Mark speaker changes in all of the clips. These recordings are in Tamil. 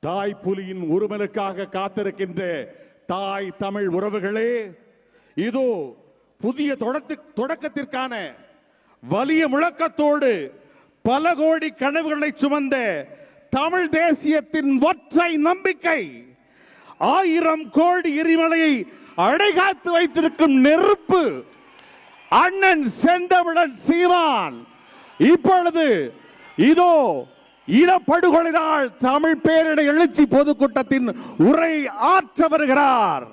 Speaker 1: தாய் புலியின் உருமலுக்காக காத்திருக்கின்ற தாய் தமிழ் உறவுகளே, இதோ புதிய தொடக்கத்திற்கான வலிய முழக்கத்தோடு பல கோடி கனவுகளை சுமந்த தமிழ் தேசியத்தின் ஒற்றை நம்பிக்கை 1000 கோடி எரிமலையை அடைகாத்து வைத்திருக்கும் நெருப்பு அண்ணன் செந்தமிழன் சீமான் இப்பொழுது இதோ இனப்படுகொலையால் தமிழ் பேரிட எழுச்சி பொதுக்கூட்டத்தின் உரை ஆற்ற வருகிறார்.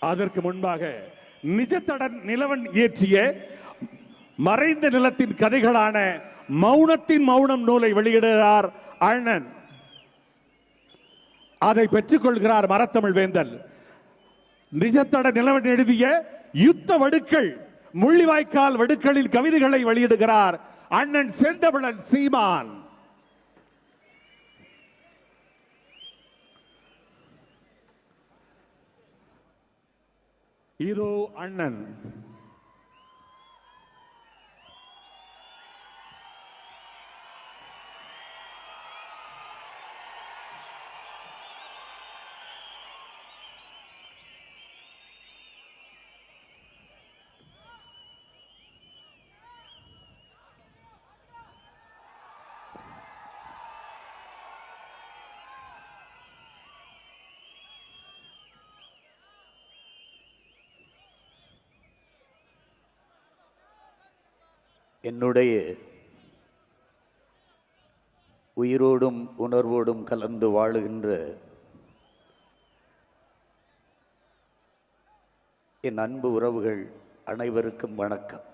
Speaker 1: அதற்கு முன்பாக நிஜத்தடன் நிலவன் இயற்றிய மறைந்த நிலத்தின் கதைகளான மௌனத்தின் மௌனம் நூலை வெளியிடுகிறார் அண்ணன். அதை பெற்றுக் கொள்கிறார் மரத்தமிழ் வேந்தல். நிஜத்தட நிலவன் எழுதிய யுத்த வடுக்கள் முள்ளிவாய்க்கால் வடுக்களில் கவிதைகளை வெளியிடுகிறார் அண்ணன் செந்தமிழன் சீமான். இதோ அண்ணன்.
Speaker 2: என்னுடைய உயிரோடும் உணர்வோடும் கலந்து வாழுகின்ற என் அன்பு உறவுகள் அனைவருக்கும் வணக்கம்.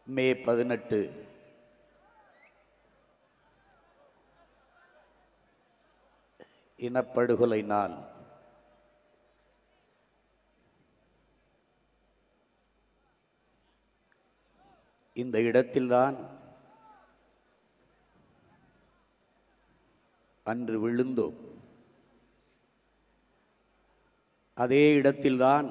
Speaker 2: மே 18 இனப்படுகொலை நாள். இந்த இடத்தில்தான் அன்று விழுந்தோம். அதே இடத்தில்தான்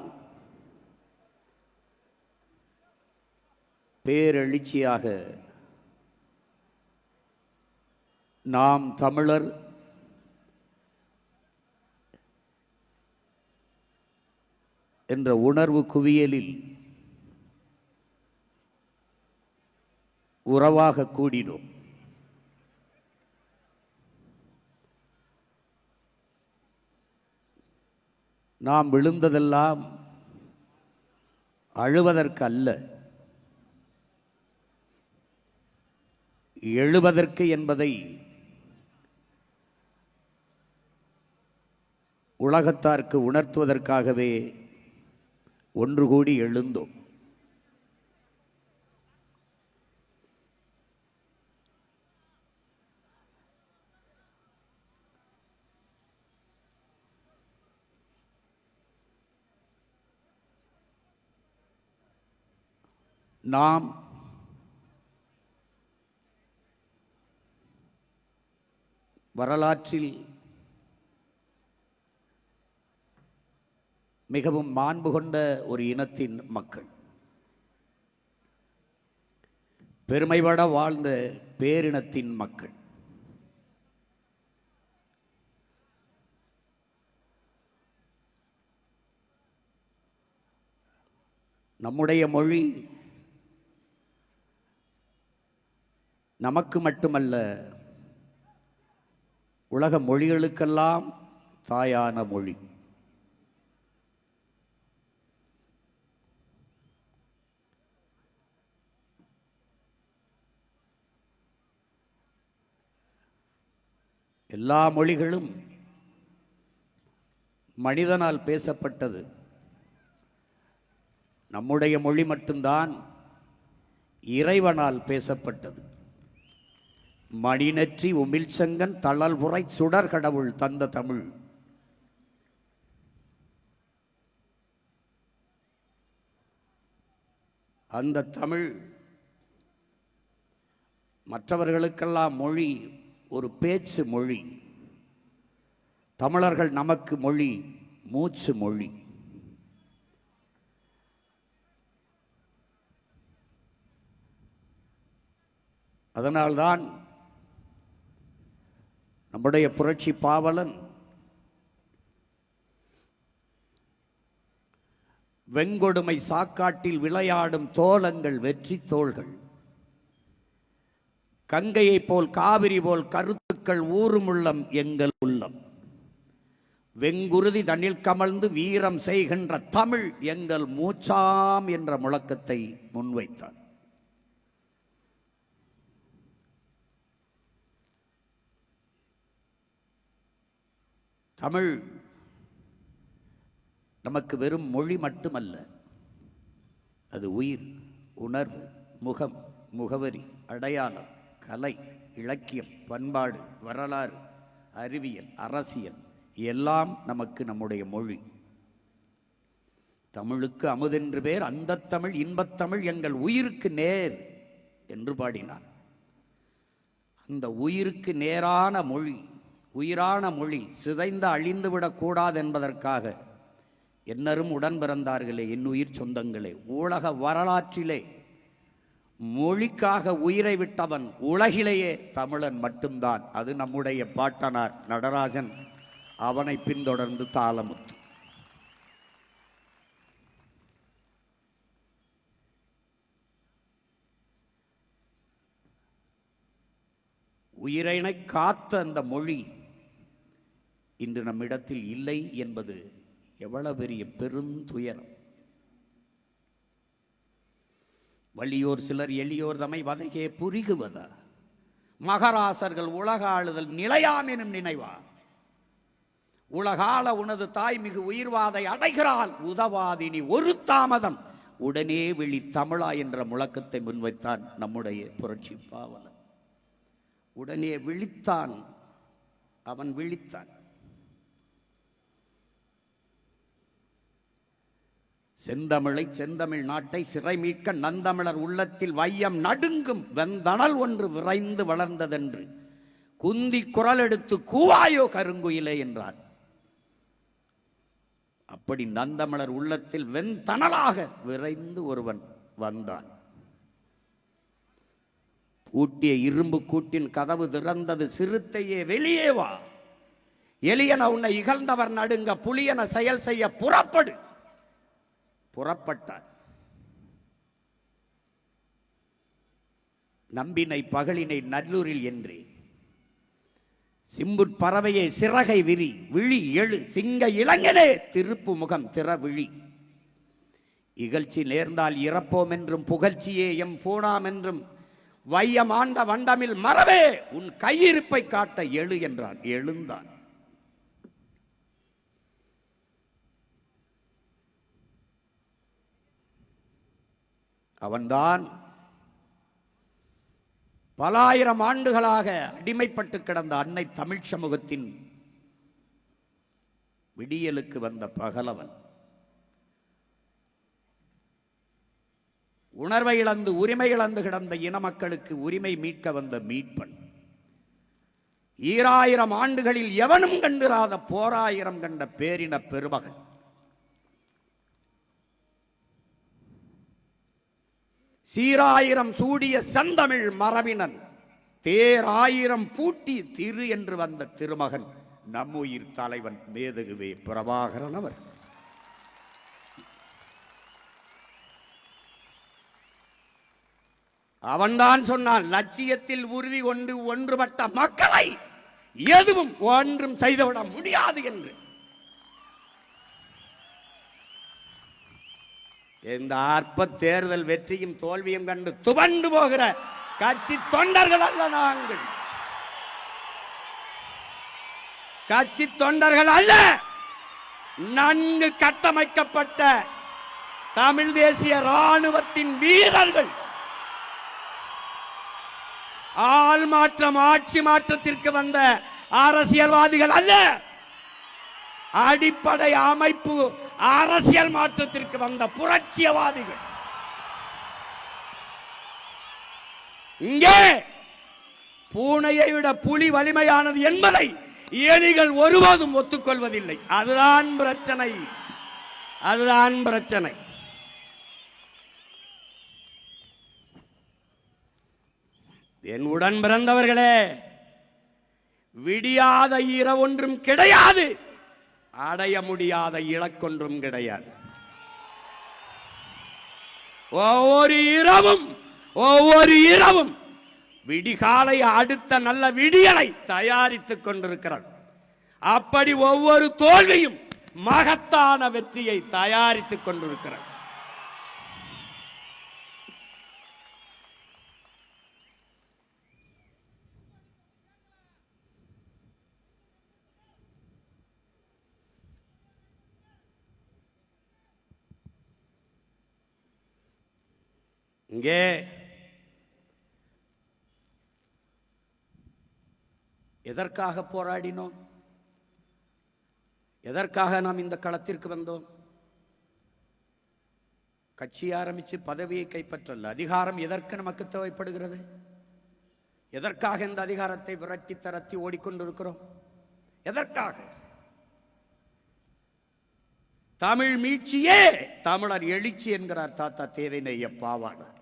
Speaker 2: பேரெழுச்சியாக நாம் தமிழர் என்ற உணர்வு குவியலில் உறவாக கூடினோம். நாம் விழுந்ததெல்லாம் அழுவதற்கு அல்ல, எழுவதற்கு என்பதை உலகத்தாருக்கு உணர்த்துவதற்காகவே ஒன்று கூடி எழுந்தோம். நாம் வரலாற்றில் மிகவும் மாண்பு கொண்ட ஒரு இனத்தின் மக்கள், பெருமைபட வாழ்ந்த பேரினத்தின் மக்கள். நம்முடைய மொழி நமக்கு மட்டுமல்ல, உலக மொழிகளுக்கெல்லாம் தாயான மொழி. எல்லா மொழிகளும் மனிதனால் பேசப்பட்டது. நம்முடைய மொழி மட்டும்தான் இறைவனால் பேசப்பட்டது. மணிநெற்றி உமிழ்சங்கன் தளல்புரை சுடர் கடவுள் தந்த தமிழ். அந்த தமிழ் மற்றவர்களுக்கெல்லாம் மொழி ஒரு பேச்சு மொழி. தமிழர்கள் நமக்கு மொழி மூச்சு மொழி. அதனால்தான் நம்முடைய புரட்சி பாவலன் வெங்கொடுமை சாக்காட்டில் விளையாடும் தோலங்கள் வெற்றி தோள்கள், கங்கையை போல் காவிரி போல் கருத்துக்கள் ஊறும் உள்ளம் எங்கள் உள்ளம், வெங்குருதி தண்ணில் கமழ்ந்து வீரம் செய்கின்ற தமிழ் எங்கள் மூச்சாம் என்ற முழக்கத்தை முன்வைத்தார். தமிழ் நமக்கு வெறும் மொழி மட்டுமல்ல, அது உயிர், உணர்வு, முகம், முகவரி, அடையாளம், கலை, இலக்கியம், பண்பாடு, வரலாறு, அறிவியல், அரசியல் எல்லாம் நமக்கு நம்முடைய மொழி. தமிழுக்கு அமுதென்று பேர், அந்த தமிழ் இன்பத்தமிழ் எங்கள் உயிருக்கு நேர் என்று பாடினார். அந்த உயிருக்கு நேரான மொழி, உயிரான மொழி சிதைந்து அழிந்துவிடக்கூடாது என்பதற்காக என்னரும் உடன் பிறந்தார்களே, என் உயிர் சொந்தங்களே, உலக வரலாற்றிலே மொழிக்காக உயிரை விட்டவன் உலகிலேயே தமிழன் மட்டும்தான். அது நம்முடைய பாட்டனார் நடராஜன், அவனை பின்தொடர்ந்து தாளமுத்து. உயிரினை காத்த அந்த மொழி இன்று நம்மிடத்தில் இல்லை என்பது எவ்வளவு பெரிய பெருந்துயரம். வலியோர் சிலர் எளியோர் தமை வதையே புரிகுவதா, மகராசர்கள் உலக ஆளுதல் நிலையாம் எனும் நினைவா, உலகால உனது தாய் மிகு உயிர்வாதை அடைகிறாள் உதவாதினி ஒரு தாமதம் உடனே விழி தமிழா என்ற முழக்கத்தை முன்வைத்தான் நம்முடைய புரட்சி பாவலன். உடனே விழித்தான், அவன் விழித்தான். செந்தமிழை செந்தமிழ் நாட்டை சிறை மீட்க நந்தமிழர் உள்ளத்தில் வையம் நடுங்கும் வெந்தணல் ஒன்று விரைந்து வளர்ந்ததென்று குந்தி குரல் எடுத்து கூவாயோ கருங்குயிலே என்றார். அப்படி நந்தமிழர் உள்ளத்தில் வெந்தணலாக விரைந்து ஒருவன் வந்தான். பூட்டிய இரும்பு கூட்டின் கதவு திறந்தது, சிறுத்தையே வெளியே வா, எலியன உன்னை இகழ்ந்தவர் நடுங்க, புலியன செயல் செய்ய புறப்படு. புறப்பட்டார். நம்பினை பகலினை நல்லூரில் என்றே, சிம்புட் பறவையை சிறகை விரி, விழி எழு சிங்க இளைஞனே திருப்பு முகம் திற விழி, இகழ்ச்சி நேர்ந்தால் இறப்போம் என்றும் புகழ்ச்சியே எம் பூணாம் என்றும் வையம் ஆண்ட வண்டமில் மறவே உன் கையிருப்பை காட்ட எழு என்றான். எழுந்தான். அவன்தான் பல ஆயிரம் ஆண்டுகளாக அடிமைப்பட்டு கிடந்த அன்னை தமிழ் சமூகத்தின் விடியலுக்கு வந்த பகலவன். உணர்வை இழந்து உரிமை இழந்து கிடந்த இன மக்களுக்கு உரிமை மீட்க வந்த மீட்பன். 2000 ஆண்டுகளில் எவனும் கண்டிராத போராயிரம் கண்ட பேரின பெருமகன். சீராயிரம் சூடிய செந்தமிழ் மரபினன், தேராயிரம் பூட்டி திரு என்று வந்த திருமகன் நம்முயிர் தலைவன் மேதகுவே பிரபாகரன் அவர். அவன்தான் சொன்னான், லட்சியத்தில் உறுதி கொண்டு ஒன்றுபட்ட மக்களை எதுவும் ஒன்றும் செய்துவிட முடியாது என்று. இந்த அற்ப தேர்தல் வெற்றியும் தோல்வியும் கண்டு துவண்டு போகிற கட்சி தொண்டர்கள் அல்ல நாங்கள். கட்சி தொண்டர்கள் அல்ல, நன்கு கட்டமைக்கப்பட்ட தமிழ் தேசிய ராணுவத்தின் வீரர்கள். ஆள் மாற்றம், ஆட்சி மாற்றத்திற்கு வந்த அரசியல்வாதிகள் அல்ல, அடிப்படை அமைப்பு அரசியல் மாற்றத்திற்கு வந்த புரட்சியவாதிகள். இங்கே பூனையை விட புலி வலிமையானது என்பதை எலிகள் ஒருபோதும் ஒத்துக்கொள்வதில்லை. அதுதான் பிரச்சனை, அதுதான் பிரச்சனை. என் உடன் பிறந்தவர்களே, விடியாத இரவொன்றும் கிடையாது, அடைய முடியாத இலக்கொன்றும் கிடையாது. ஒவ்வொரு இரவும் விடிகாலை அடுத்த நல்ல விடியலை தயாரித்துக் கொண்டிருக்கிறது. அப்படி ஒவ்வொரு தோல்வியும் மகத்தான வெற்றியை தயாரித்துக் கொண்டிருக்கிறது. இங்கே எதற்காக போராடினோம்? எதற்காக நாம் இந்த களத்திற்கு வந்தோம்? கட்சி ஆரம்பித்து பதவியை கைப்பற்றல. அதிகாரம் எதற்கு நமக்கு தேவைப்படுகிறது? எதற்காக இந்த அதிகாரத்தை விரட்டி தரத்தி ஓடிக்கொண்டிருக்கிறோம்? எதற்காக? தமிழ் மீட்சியே தமிழர் எழுச்சி என்கிறார் தாத்தா தேவைநெய்ய பாவாணர்.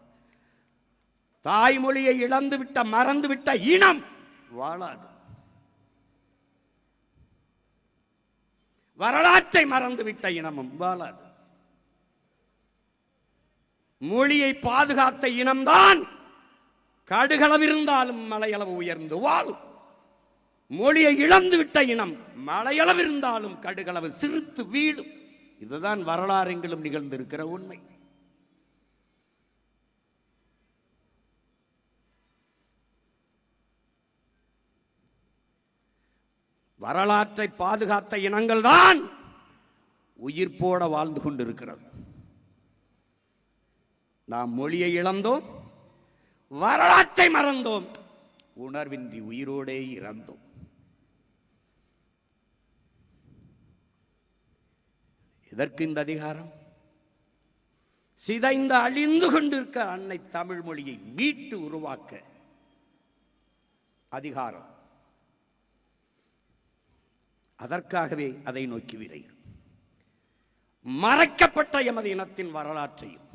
Speaker 2: தாய்மொழியை இழந்துவிட்ட மறந்துவிட்ட இனம் வாழாது. வரலாற்றை மறந்துவிட்ட இனமும் வாழாது. மொழியை பாதுகாத்த இனம்தான் கடுகளவிருந்தாலும் மலையளவு உயர்ந்து வாழும். மொழியை இழந்துவிட்ட இனம் மலையளவிருந்தாலும் கடுகளவு சிறுத்து வீழும். இதுதான் வரலாறுங்களும் நிகழ்ந்திருக்கிற உண்மை. வரலாற்றை பாதுகாத்த இனங்கள் தான் உயிர்ப்போட வாழ்ந்து கொண்டிருக்கிறது. நாம் மொழியை இழந்தோம், வரலாற்றை மறந்தோம், உணர்வின்றி உயிரோடே இறந்தோம். எதற்கு இந்த அதிகாரம்? சிதைந்து அழிந்து கொண்டிருக்கிற அன்னை தமிழ் மொழியை மீட்டு உருவாக்க அதிகாரம். அதற்காகவே அதை நோக்கி விரைகிறோம். மறைக்கப்பட்ட எமது இனத்தின் வரலாற்றையும்,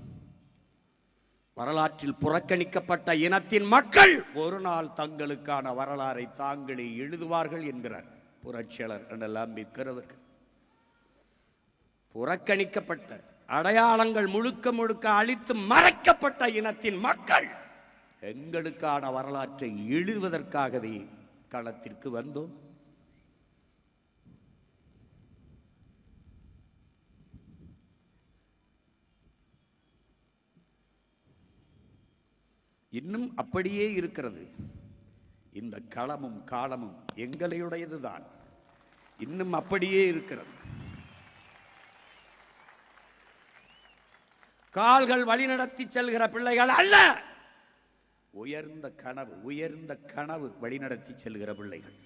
Speaker 2: வரலாற்றில் புறக்கணிக்கப்பட்ட இனத்தின் மக்கள் ஒரு நாள் தங்களுக்கான வரலாறை தாங்களே எழுதுவார்கள் என்கிறார் புரட்சியாளர் அண்ணல் அம்பேத்கர் அவர்கள். புறக்கணிக்கப்பட்ட அடையாளங்கள் முழுக்க முழுக்க அழித்து மறைக்கப்பட்ட இனத்தின் மக்கள் எங்களுக்கான வரலாற்றை எழுதுவதற்காகவே களத்திற்கு வந்தோம். இன்னும் அப்படியே இருக்கிறது. இந்த களமும் காலமும் எங்களுடையதுதான். இன்னும் அப்படியே இருக்கிறது. கால்கள் வழிநடத்தி செல்கிற பிள்ளைகள் அல்ல, உயர்ந்த கனவு, உயர்ந்த கனவு வழிநடத்தி செல்கிற பிள்ளைகள்.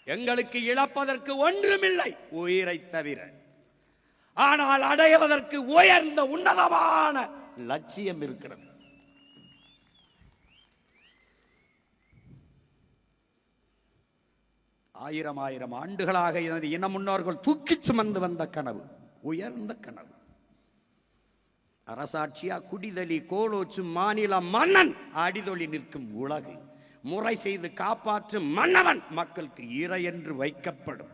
Speaker 2: எங்களுக்கு இழப்பதற்கு ஒன்றுமில்லை உயிரை தவிர. ஆனால் அடைவதற்கு உயர்ந்த உன்னதமான லட்சியம் இருக்கிறது. ஆயிரம் ஆயிரம் ஆண்டுகளாக இன முன்னோர்கள் தூக்கி சுமந்து வந்த கனவு, உயர்ந்த கனவு. அரசாட்சியா குடிதலி கோலோச்சும் மாநில மன்னன் அடிதொழி நிற்கும் உலகு முறை செய்து காப்பாற்றும் மன்னவன் மக்களுக்கு இறை என்று வைக்கப்படும்.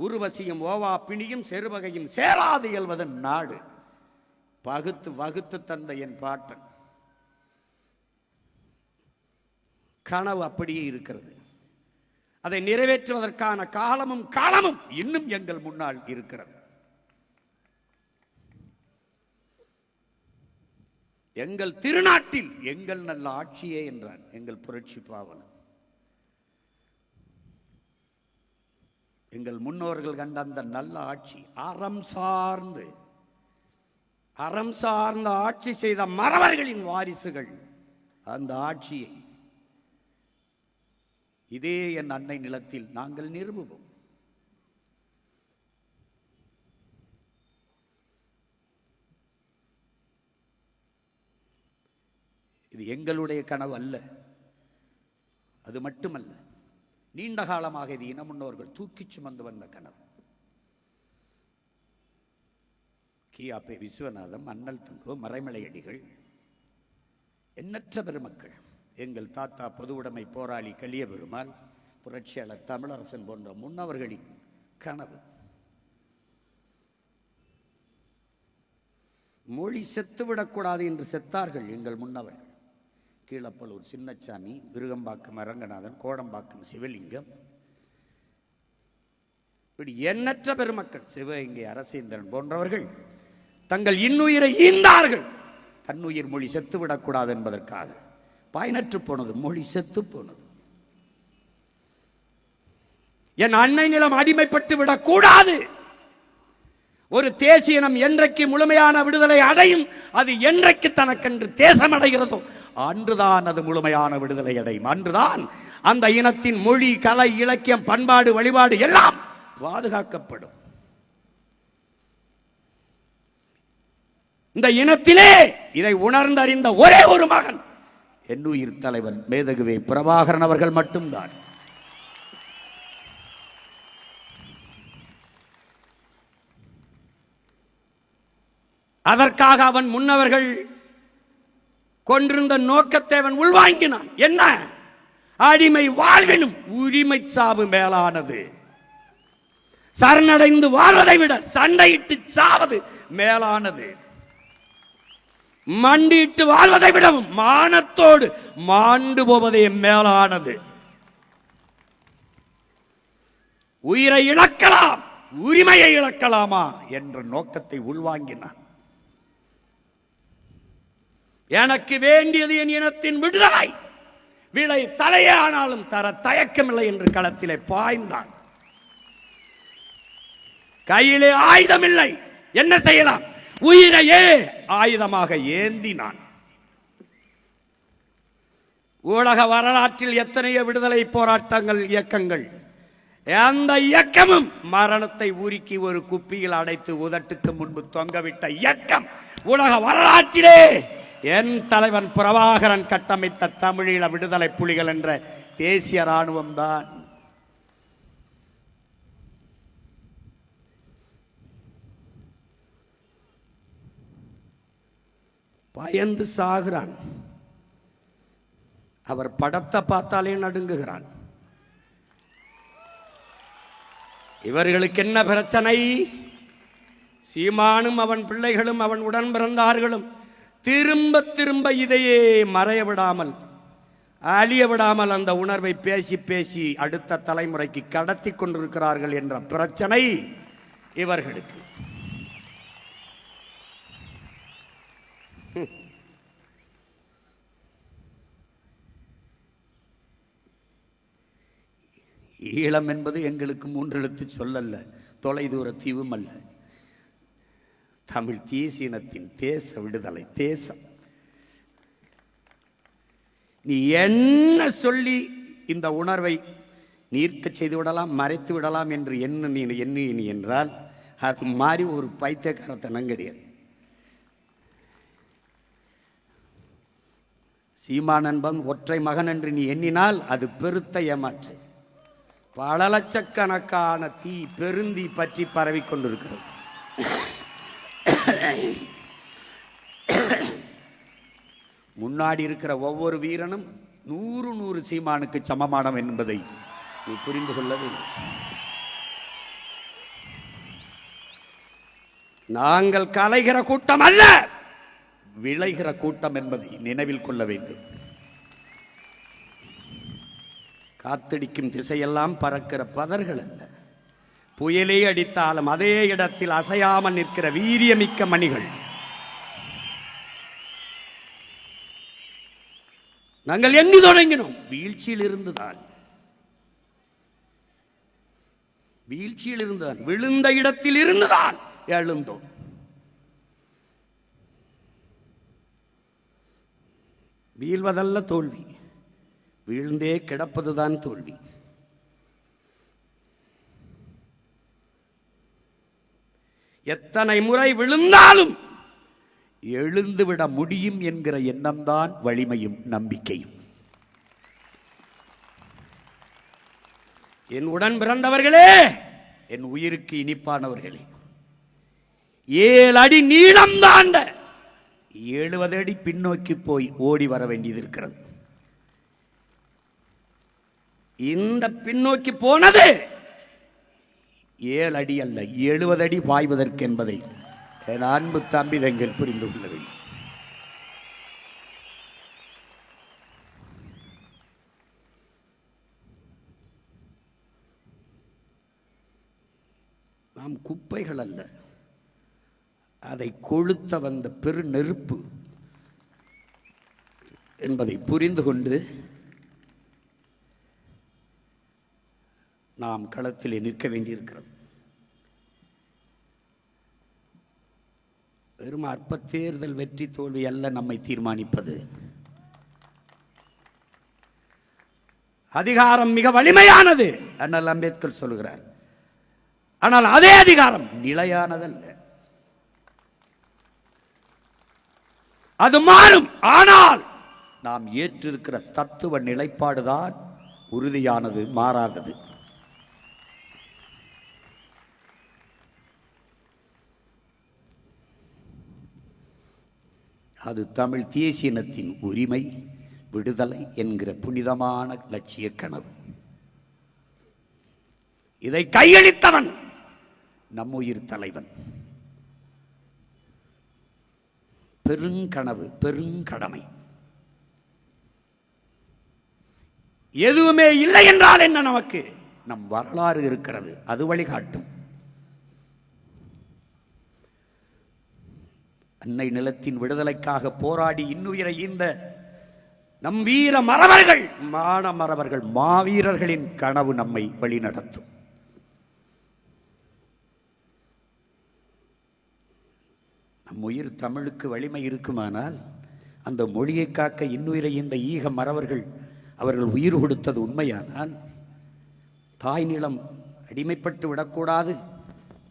Speaker 2: உருவசியும் ஓவா பிணியும் செருவகையும் சேராது இயல்வதன் நாடு. பகுத்து வகுத்து தந்த என் பாட்டன் கனவு அப்படியே இருக்கிறது. அதை நிறைவேற்றுவதற்கான காலமும் இன்னும் எங்கள் முன்னால் இருக்கிறது. எங்கள் திருநாட்டில் எங்கள் நல்ல ஆட்சியே என்றார் எங்கள் புரட்சி பாவலர். எங்கள் முன்னோர்கள் கண்ட அந்த நல்ல ஆட்சி, அறம் சார்ந்த ஆட்சி செய்த மறவர்களின் வாரிசுகள் அந்த ஆட்சியை இதே என் அன்னை நிலத்தில் நாங்கள் நிறுவுவோம். இது எங்களுடைய கனவு அல்ல. அது மட்டுமல்ல, நீண்ட காலமாக இது இன முன்னோர்கள் தூக்கி சுமந்து வந்த கனவு. கியாபே விஸ்வநாதம், அண்ணல் தங்கோ, மறைமலையடிகள், எண்ணற்ற பெருமக்கள், எங்கள் தாத்தா பொதுவுடைமை போராளி கலிய பெருமாள், புரட்சியாளர் தமிழரசன் போன்ற முன்னவர்களின் கனவு. மொழி செத்துவிடக்கூடாது என்று செத்தார்கள் எங்கள் முன்னவர்கள். கீழப்பலூர் சின்னச்சாமி, விருகம்பாக்கம் அரங்கநாதன், கோடம்பாக்கம் சிவலிங்கம், இப்படி எண்ணற்ற பெருமக்கள், சிவகங்கை அரசேந்திரன் போன்றவர்கள் தங்கள் இன்னுயிரை ஈந்தார்கள். தன்னுயிர் மொழி செத்துவிடக்கூடாது என்பதற்காக. பயனற்று போனது, மொழி செத்து போனது. என் அன்னை நிலம் அடிமைப்பட்டு விடக்கூடாது. ஒரு தேசிய இனம் என்றைக்கு முழுமையான விடுதலை அடையும், அது என்றைக்கு தனக்கென்று தேசம் அடைகிறதோ அன்றுதான் அது முழுமையான விடுதலை அடையும். அன்றுதான் அந்த இனத்தின் மொழி, கலை, இலக்கியம், பண்பாடு, வழிபாடு எல்லாம் பாதுகாக்கப்படும். இந்த இனத்திலே இதை உணர்ந்தறிந்த ஒரே ஒரு மகன் என்னுயிர் தலைவன் மேதகுவே பிரபாகரன் அவர்கள் மட்டும்தான். அதற்காக அவன் முன்னவர்கள் கொண்டிருந்த நோக்கத்தை அவன் உள்வாங்கினான். என்ன? அடிமை வாழ்வினும் உரிமை சாவு மேலானது. சரணடைந்து வாழ்வதை விட சண்டையிட்டு சாவது மேலானது. மண்டிட்டு வாழ்வதை விடவும் மானத்தோடு மாண்டு போவதே மேலானது. உயிரை இழக்கலாம், உரிமையை இழக்கலாமா என்ற நோக்கத்தை உள்வாங்கினான். எனக்கு வேண்டியது என் இனத்தின் விடுதலை, விலை தலையே ஆனாலும் தர தயக்கமில்லை என்று களத்திலே பாய்ந்தான். கையிலே ஆயுதம் இல்லை, என்ன செய்யலாம்? உயிரையே ஆயுதமாக ஏந்தினான். உலக வரலாற்றில் எத்தனையோ விடுதலை போராட்டங்கள், இயக்கங்கள், அந்த இயக்கமும் மரணத்தை உருக்கி ஒரு குப்பியில் அடைத்து உதட்டுக்கு முன்பு தொங்கவிட்ட இயக்கம் உலக வரலாற்றிலே என் தலைவன் பிரபாகரன் கட்டமைத்த தமிழீழ விடுதலை புலிகள் என்ற தேசிய ராணுவம் தான். பயந்து சாகிறான். அவர் படத்தை பார்த்தாலே நடுங்குகிறான். இவர்களுக்கு என்ன பிரச்சனை? சீமானும் அவன் பிள்ளைகளும் அவன் உடன் பிறந்தார்களும் திரும்ப திரும்ப இதையே மறைய விடாமல், அழிய விடாமல் அந்த உணர்வை பேசி பேசி அடுத்த தலைமுறைக்கு கடத்தி கொண்டிருக்கிறார்கள் என்ற பிரச்சனை இவர்களுக்கு. ஈழம் என்பது எங்களுக்கு 3 எழுத்து சொல்லல்ல, தொலைதூர தீவும் அல்ல. தமிழ் தேசியனத்தின் தேச விடுதலை தேசம். நீ என்ன சொல்லி இந்த உணர்வை நீர்க்க செய்து விடலாம், மறைத்து விடலாம் என்று எண்ணி என்றால் அது மாதிரி ஒரு பைத்தியக்காரத்தனம் கிடையாது. சீமானன்பன் ஒற்றை மகன் என்று நீ எண்ணினால் அது பெருத்த ஏமாற்று. பல லட்சக்கணக்கான தீ, பெருந்தீ பற்றி பரவி கொண்டிருக்கிறது. முன்னாடி இருக்கிற ஒவ்வொரு வீரனும் 100 சீமானுக்கு சமமானம் என்பதை நீ புரிந்து கொள்ள வேண்டும். நாங்கள் கலைகிற கூட்டம் அல்ல, விளைகிற கூட்டம் என்பதை நினைவில் கொள்ள வேண்டும். காத்தடிக்கும் திசையெல்லாம் பறக்கிற பதர்கள் அல்ல, புயலே அடித்தாலும் அதே இடத்தில் அசையாமல் நிற்கிற வீரியமிக்க மணிகள். நாங்கள் எங்கு தொடங்கினோம்? வீழ்ச்சியில் இருந்துதான். வீழ்ச்சியில் இருந்துதான், விழுந்த இடத்தில் இருந்துதான் எழுந்தோம். வீழ்வதல்ல தோல்வி, வீழ்ந்தே கிடப்பதுதான் தோல்வி. எத்தனை முறை விழுந்தாலும் எழுந்துவிட முடியும் என்கிற எண்ணம்தான் வலிமையும் நம்பிக்கையும். என் உடன் பிறந்தவர்களே, என் உயிருக்கு இனிப்பானவர்களே, 7 அடி நீளம் தாண்ட 70 அடி பின்னோக்கி போய் ஓடி வர வேண்டியது இருக்கிறது. இந்த பின்னோக்கி போனது 7 அடி அல்ல, 70 அடி பாய்வதற்கு என்பதை என் அன்பு தம்பிதங்கள் புரிந்து கொள்ள வேண்டும். நாம் குப்பைகள் அல்ல, அதை கொளுத்த வந்த பெரு நெருப்பு என்பதை புரிந்து கொண்டு நாம் களத்தில் நிற்க வேண்டியிருக்கிறது. வெறும் அற்ப தேர்தல் வெற்றி தோல்வி அல்ல நம்மை தீர்மானிப்பது. அதிகாரம் மிக வலிமையானது, அண்ணல் அம்பேத்கர் சொல்கிறார். ஆனால் அதே அதிகாரம் நிலையானதல்ல, அது மாறும். ஆனால் நாம் ஏற்றிருக்கிற தத்துவ நிலைப்பாடுதான் உறுதியானது, மாறாதது. அது தமிழ் தேசியனத்தின் உரிமை, விடுதலை என்கிற புனிதமான லட்சிய கனவு. இதை கையளித்தவன் நம் உயிர் தலைவன். பெருங்கனவு, பெருங்கடமை. எதுவுமே இல்லை என்றால் என்ன? நமக்கு நம் வரலாறு இருக்கிறது, அது வழிகாட்டும். அன்னை நிலத்தின் விடுதலைக்காக போராடி இன்னுயிரை ஈந்த நம் வீர மறவர்கள், மான மறவர்கள், மாவீரர்களின் கனவு நம்மை வழிநடத்தும். நம் உயிர் தமிழுக்கு வலிமை இருக்குமானால் அந்த மொழியை காக்க இன்னுயிரை ஈந்த ஈக மறவர்கள் அவர்கள் உயிர் கொடுத்தது உண்மையானால் தாய் நிலம் அடிமைப்பட்டு விடக்கூடாது,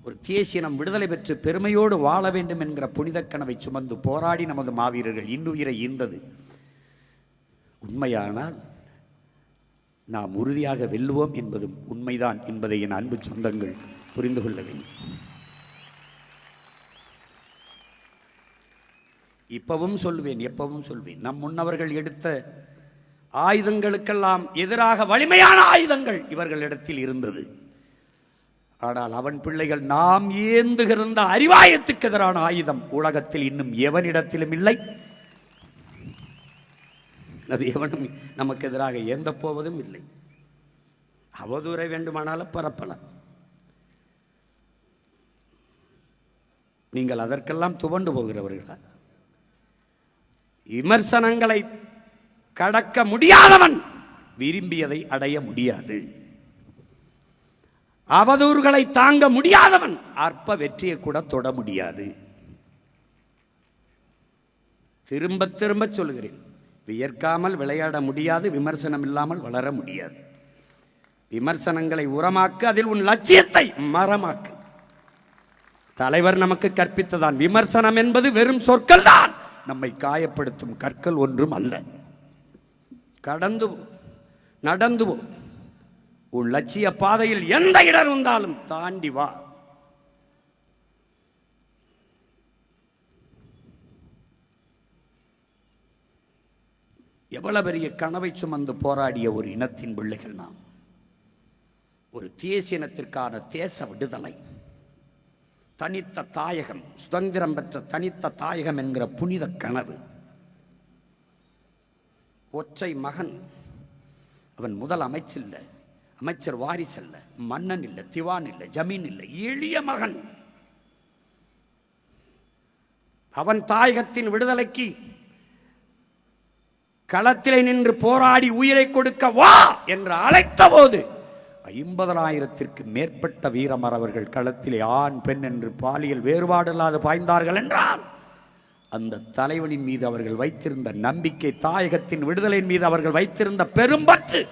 Speaker 2: ஒரு தேசியனம் விடுதலை பெற்று பெருமையோடு வாழ வேண்டும் என்கிற புனித கனவை சுமந்து போராடி நமது மாவீரர்கள் இன்னுயிரை ஈந்தது உண்மையானால் நாம் உறுதியாக வெல்லுவோம் என்பதும் உண்மைதான் என்பதை என் அன்பு சொந்தங்கள் புரிந்து கொள்ள வேண்டும். இப்பவும் சொல்வேன், எப்பவும் சொல்வேன், நம் முன்னவர்கள் எடுத்த ஆயுதங்களுக்கெல்லாம் எதிராக வலிமையான ஆயுதங்கள் இவர்களிடத்தில் இருந்தது. ஆனால் அவன் பிள்ளைகள் நாம் ஏந்துகிற அறிவாயத்துக்கு எதிரான ஆயுதம் உலகத்தில் இன்னும் எவனிடத்திலும் இல்லை. அது எவனும் நமக்கு எதிராக ஏந்த போவதும் இல்லை. அவதூறை வேண்டுமானாலும் பரப்பலாம். நீங்கள் அதற்கெல்லாம் துவண்டு போகிறவர்களா? விமர்சனங்களை கடக்க முடியாதவன் விரும்பியதை அடைய முடியாது. அவதூறுகளை தாங்க முடியாதவன் அற்ப வெற்றியை கூட தொட முடியாது. திரும்ப திரும்ப சொல்கிறேன், வியர்க்காமல் விளையாட முடியாது, விமர்சனம் இல்லாமல் வளர முடியாது. விமர்சனங்களை உரமாக்கு, அதில் உன் லட்சியத்தை மரமாக்கு. தலைவர் நமக்கு கற்பித்ததான் விமர்சனம் என்பது வெறும் சொற்கள் தான், நம்மை காயப்படுத்தும் கற்கள் ஒன்றும் அல்ல. கடந்து நடந்து போ, உன் லட்சிய பாதையில் எந்த இடம் இருந்தாலும் தாண்டி வா. எவ்வளவு பெரிய கனவை சுமந்து போராடிய ஒரு இனத்தின் பிள்ளைகள் நாம். ஒரு தேசிய இனத்திற்கான தேச விடுதலை, தனித்த தாயகம், சுதந்திரம் பெற்ற தனித்த தாயகம் என்கிற புனித கனவு. ஒற்றை மகன், அவன் முதல் அமைச்சில்லை, அமைச்சர் வாரிசு அல்ல, மன்னன் இல்லை, திவான் இல்லை, ஜமீன் இல்லை, எளிய மகன். அவன் தாயகத்தின் விடுதலைக்கு களத்திலே நின்று போராடி உயிரை கொடுக்க வா என்று அழைத்த போது 50,000த்திற்கு மேற்பட்ட வீரமறவர்கள் களத்திலே ஆண் பெண் என்று பாலியல் வேறுபாடு இல்லாது பாய்ந்தார்கள் என்றால் அந்த தலைவனின் மீது அவர்கள் வைத்திருந்த நம்பிக்கை, தாயகத்தின் விடுதலையின் மீது அவர்கள் வைத்திருந்த பெரும்பற்று,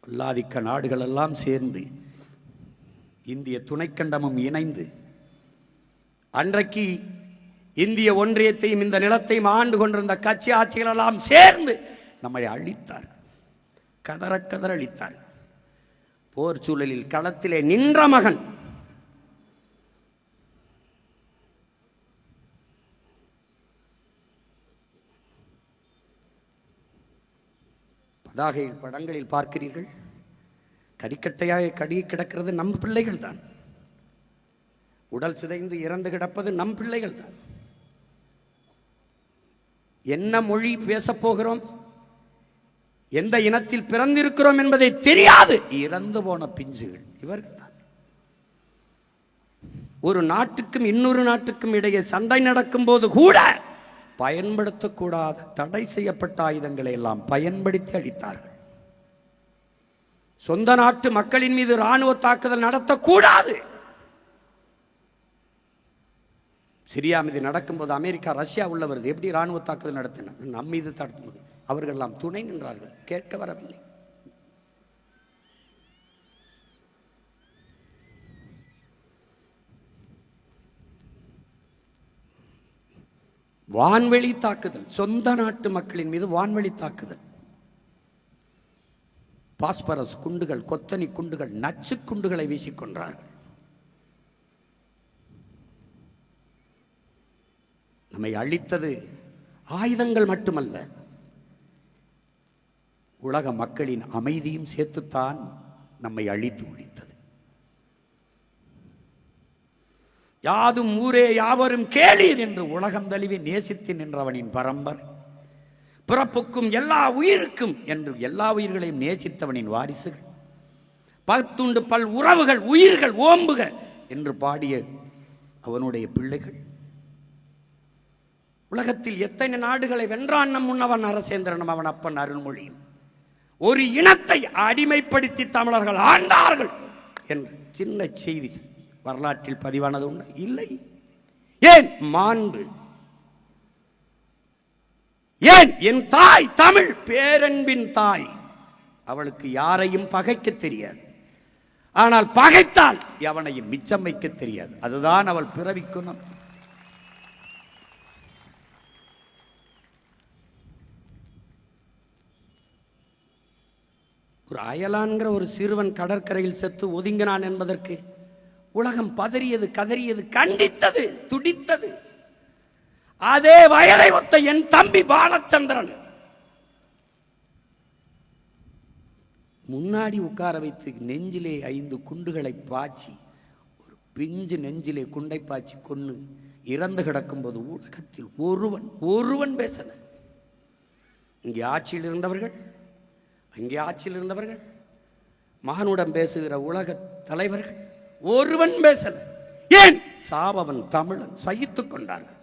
Speaker 2: அல்லாதிக்க நாடுகள் எல்லாம் சேர்ந்து இந்திய துணைக்கண்டமும் இணைந்து அன்றைக்கு இந்திய ஒன்றியத்தையும் இந்த நிலத்தையும் ஆண்டு கொண்டிருந்த கட்சி ஆட்சிகள் எல்லாம் சேர்ந்து நம்மை அழித்தார், கதற கதற அழித்தார். போர் சூழலில் களத்திலே நின்ற மகன் பதாகை படங்களில் பார்க்கிறீர்கள், கரிக்கட்டையாக கடி கிடக்கிறது நம் பிள்ளைகள் தான். உடல் சிதைந்து இறந்து கிடப்பது நம் பிள்ளைகள் தான். என்ன மொழி பேசப் போகிறோம், எந்த இனத்தில் பிறந்திருக்கிறோம் என்பதை தெரியாது இறந்து போன பிஞ்சுகள் இவர்கள் தான். ஒரு நாட்டுக்கும் இன்னொரு நாட்டுக்கும் இடையே சண்டை நடக்கும் போது கூட பயன்படுத்தக்கூடாத தடை செய்யப்பட்ட ஆயுதங்களை எல்லாம் பயன்படுத்தி அளித்தார்கள். சொந்த நாட்டு மக்களின் மீது ராணுவ தாக்குதல் நடத்தக்கூடாது. சிரியா மீது நடக்கும்போது அமெரிக்கா ரஷ்யா உள்ள வருது, எப்படி ராணுவ தாக்குதல் நடத்தினார்? நம் மீது நடத்தும்போது அவர்கள் எல்லாம் துணை நின்றார்கள், கேட்க வரவில்லை. வான்வெளி தாக்குதல், சொந்த நாட்டு மக்களின் மீது வான்வெளி தாக்குதல், பாஸ்பரஸ் குண்டுகள், கொத்தனி குண்டுகள், நச்சு குண்டுகளை வீசிக்கொண்டார்கள். நம்மை அழித்தது ஆயுதங்கள் மட்டுமல்ல, உலக மக்களின் அமைதியும் சேர்த்துத்தான் நம்மை அழித்து ஒழித்தது. யாதும் ஊரே யாவரும் கேளீர் என்று உலகம் தழுவி நேசித்து நின்றவனின் பரம்பரை, பிறப்புக்கும் எல்லா உயிருக்கும் என்று எல்லா உயிர்களையும் நேசித்தவனின் வாரிசுகள், பத்துண்டு பல் உறவுகள் உயிர்கள் ஓம்புக என்று பாடிய அவனுடைய பிள்ளைகள். உலகத்தில் எத்தனை நாடுகளை வென்றான் நம் முன்னவன் நரசேந்திரனும் அவன் அப்பன் அருள்மொழியும். ஒரு இனத்தை அடிமைப்படுத்தி தமிழர்கள் ஆண்டார்கள் என்ற சின்ன செய்தி வரலாற்றில் பதிவானது உண்டு இல்லை. ஏன் மாண்பு, ஏன் என் தாய் தமிழ் பேரன்பின் தாய், அவளுக்கு யாரையும் பகைக்க தெரியாது, ஆனால் பகைத்தால் எவனையும் மிச்சம் வைக்க தெரியாது. அதுதான் அவள் பிறவிக்குணம். ஒரு அயலான்கிற ஒரு சிறுவன் கடற்கரையில் செத்து ஒதுங்கினான் என்பதற்கு உலகம் பதறியது, கதறியது, கண்டித்தது, துடித்தது. அதே வயதை ஒத்த என் தம்பி பாலச்சந்திரன் முன்னாடி உட்கார வைத்து நெஞ்சிலே 5 குண்டுகளை பாய்ச்சி, ஒரு பிஞ்சு நெஞ்சிலே குண்டை பாய்ச்சி கொண்டு இறந்து கிடக்கும் போது உலகத்தில் ஒருவன் பேசல. இங்கே ஆட்சியில் இருந்தவர்கள், அங்கே ஆட்சியில் இருந்தவர்கள், மகனுடன் பேசுகிற உலக தலைவர்கள் ஒருவன் பேசல. ஏன்? சாபவன் தமிழன் சகித்துக் கொண்டார்கள்.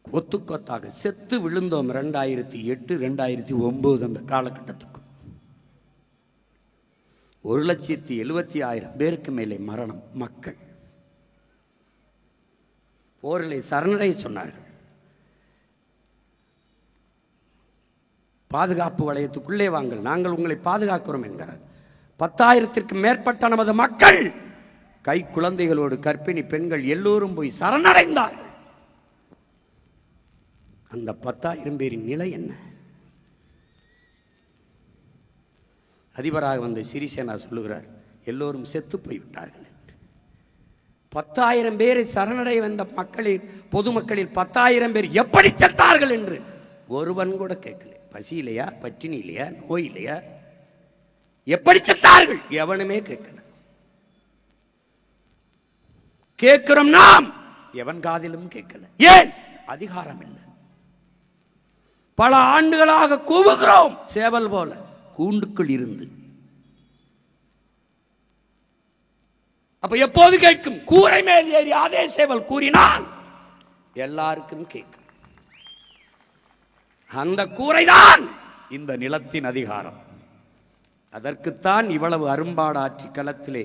Speaker 2: கொத்து கொத்தாக செத்து விழுந்தோம். 2008 2009 அந்த காலகட்டத்துக்கு 1,70,000 பேருக்கு மேலே மரணம். மக்கள் போரிலே சரணடைய சொன்னார்கள். பாதுகாப்பு வளையத்துக்குள்ளே வாங்கள், நாங்கள் உங்களை பாதுகாக்கிறோம் என்கிறார். 10,000த்திற்கு மேற்பட்ட நமது மக்கள், கை குழந்தைகளோடு கர்ப்பிணி பெண்கள் எல்லோரும் போய் சரணடைந்தார்கள். அந்த 10,000 பேரின் நிலை என்ன? அதிபராக வந்த சிறிசேனா சொல்லுகிறார், எல்லோரும் செத்து போய்விட்டார்கள். 10,000 பேரை சரணடைய வந்த மக்களில், பொதுமக்களில் 10,000 பேர் எப்படி செத்தார்கள் என்று ஒருவன் கூட கேட்கல. பசியிலையா, பட்டினி இல்லையா, நோய் இல்லையா, எப்படி செத்தார்கள் எவனுமே கேட்கல. கேட்கிறோம் நாம், எவன் காதிலும் கேட்கல. ஏன்? அதிகாரம் இல்லை. பல ஆண்டுகளாக கூவுகிறோம் சேவல் போல கூண்டுக்குள் இருந்து. அப்ப எப்போது கேட்கும்? கூரை மேல் ஏறி அதே சேவல் கூறினால் எல்லாருக்கும் கேட்கும். அந்த கூரைதான் இந்த நிலத்தின் அதிகாரம். அதற்குத்தான் இவ்வளவு அரும்பாடாற்றி களத்திலே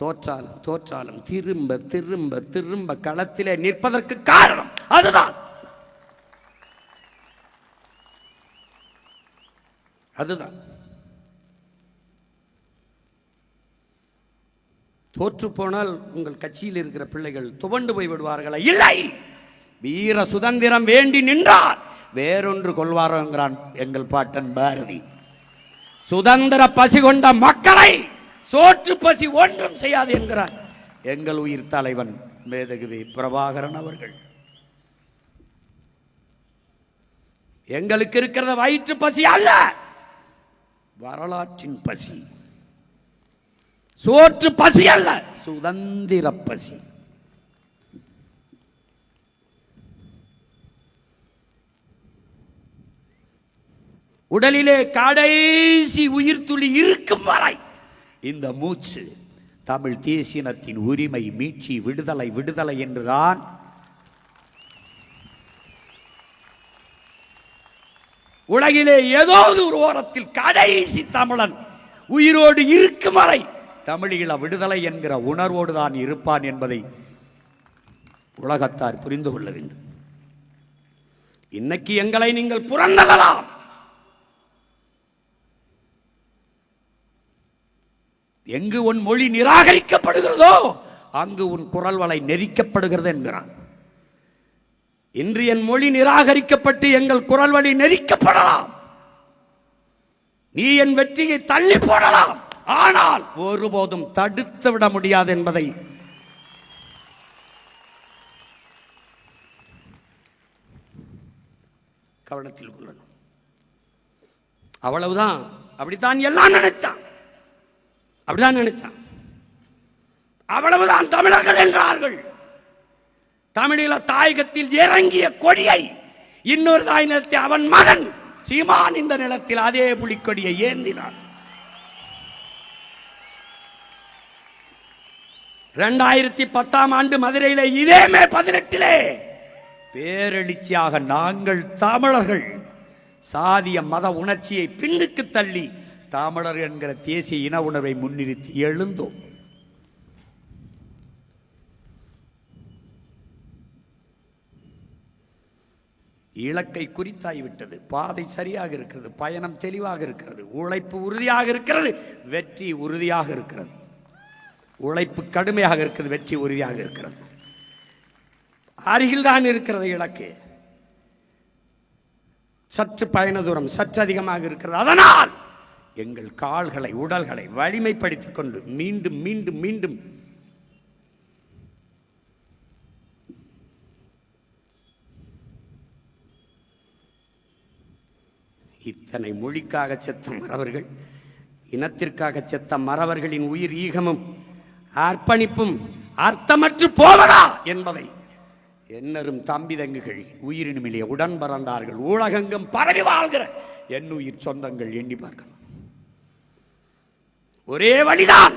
Speaker 2: தோற்றாலும் தோற்றாலும் திரும்ப திரும்ப திரும்ப களத்திலே நிற்பதற்கு காரணம் அதுதான். அதுதான் தோற்று போனால் உங்கள் கட்சியில் இருக்கிற பிள்ளைகள் துவண்டு போய் விடுவார்களா? இல்லை, வீர சுதந்திரம் வேண்டி நின்றார் வேறொன்று கொள்வாரோ என்கிறான் எங்கள் பாட்டன் பாரதி. சுதந்திர பசி கொண்ட மக்களை சோற்று பசி ஒன்றும் செய்யாது என்கிறார் எங்கள் உயிர் தலைவன் மேதகுவி பிரபாகரன் அவர்கள். எங்களுக்கு இருக்கிறத வயிற்று பசி அல்ல, வரலாற்றின் பசி. சோற்று பசி அல்ல, சுதந்திர பசி. உடலிலே கடைசி உயிர் துளி இருக்கும் வரை இந்த மூச்சு தமிழ் தேசியனத்தின் உரிமை, மீட்சி, விடுதலை, விடுதலை என்றுதான். உலகிலே ஏதாவது ஒரு ஓரத்தில் கடைசி தமிழன் உயிரோடு இருக்கும் வரை தமிழீழ விடுதலை என்கிற உணர்வோடு தான் இருப்பான் என்பதை உலகத்தார் புரிந்து கொள்ள வேண்டும். இன்னைக்கு எங்களை நீங்கள் புறந்தள்ளலாம், எங்கு உன் மொழி நிராகரிக்கப்படுகிறதோ அங்கு உன் குரல் வலை நெரிக்கப்படுகிறது என்கிறான். இன்று என் மொழி நிராகரிக்கப்பட்டு எங்கள் குரல் வழி நெரிக்கப்படலாம், நீ என் வெற்றியை தள்ளி போடலாம், ஆனால் ஒருபோதும் தடுத்து விட முடியாது என்பதை கவனத்தில் கொள்ளணும். அவ்வளவுதான். அப்படித்தான் எல்லாம் நினைச்சான், அப்படிதான் நினைச்சான். அவ்வளவுதான் தமிழர்கள் என்றார்கள். தமிழீழ தாயகத்தில் இறங்கிய கொடியை இன்னொரு தாய் நிலத்தை அவன் மகன் சீமான் இந்த நிலத்தில் அதே புலிக்கொடியை ஏந்தினான். 2010 ஆண்டு மதுரையிலே இதே மே 18 பேரெழுச்சியாக நாங்கள் தமிழர்கள் சாதிய மத உணர்ச்சியை பின்னுக்கு தள்ளி தமிழர் என்கிற தேசிய இன உணர்வை முன்னிறுத்தி எழுந்தோம். இலக்கை குறித்தாகிவிட்டது, பாதை சரியாக இருக்கிறது, பயணம் தெளிவாக இருக்கிறது, உழைப்பு உறுதியாக இருக்கிறது, வெற்றி உறுதியாக இருக்கிறது. உழைப்பு கடுமையாக இருக்கிறது, வெற்றி உறுதியாக இருக்கிறது. அருகில் தான் இருக்கிறது இலக்கு, சற்று பயண தூரம் சற்று அதிகமாக இருக்கிறது. அதனால் எங்கள் கால்களை உடல்களை வலிமைப்படுத்திக் கொண்டு மீண்டும் மீண்டும் மீண்டும் இத்தனை மொழிக்காக செத்த மறவர்கள், இனத்திற்காக செத்த மறவர்களின் உயிர் ஈகமும் அர்ப்பணிப்பும் அர்த்தமற்று போவதா என்பதை என்னரும் தம்பி தங்குகள் உயிரினுமிலே உடன் பறந்தார்கள் உலகெங்கும் பரவி வாழ்கிற என்னுயிர் சொந்தங்கள் எண்ணி பார்க்கணும். ஒரே வழிதான்,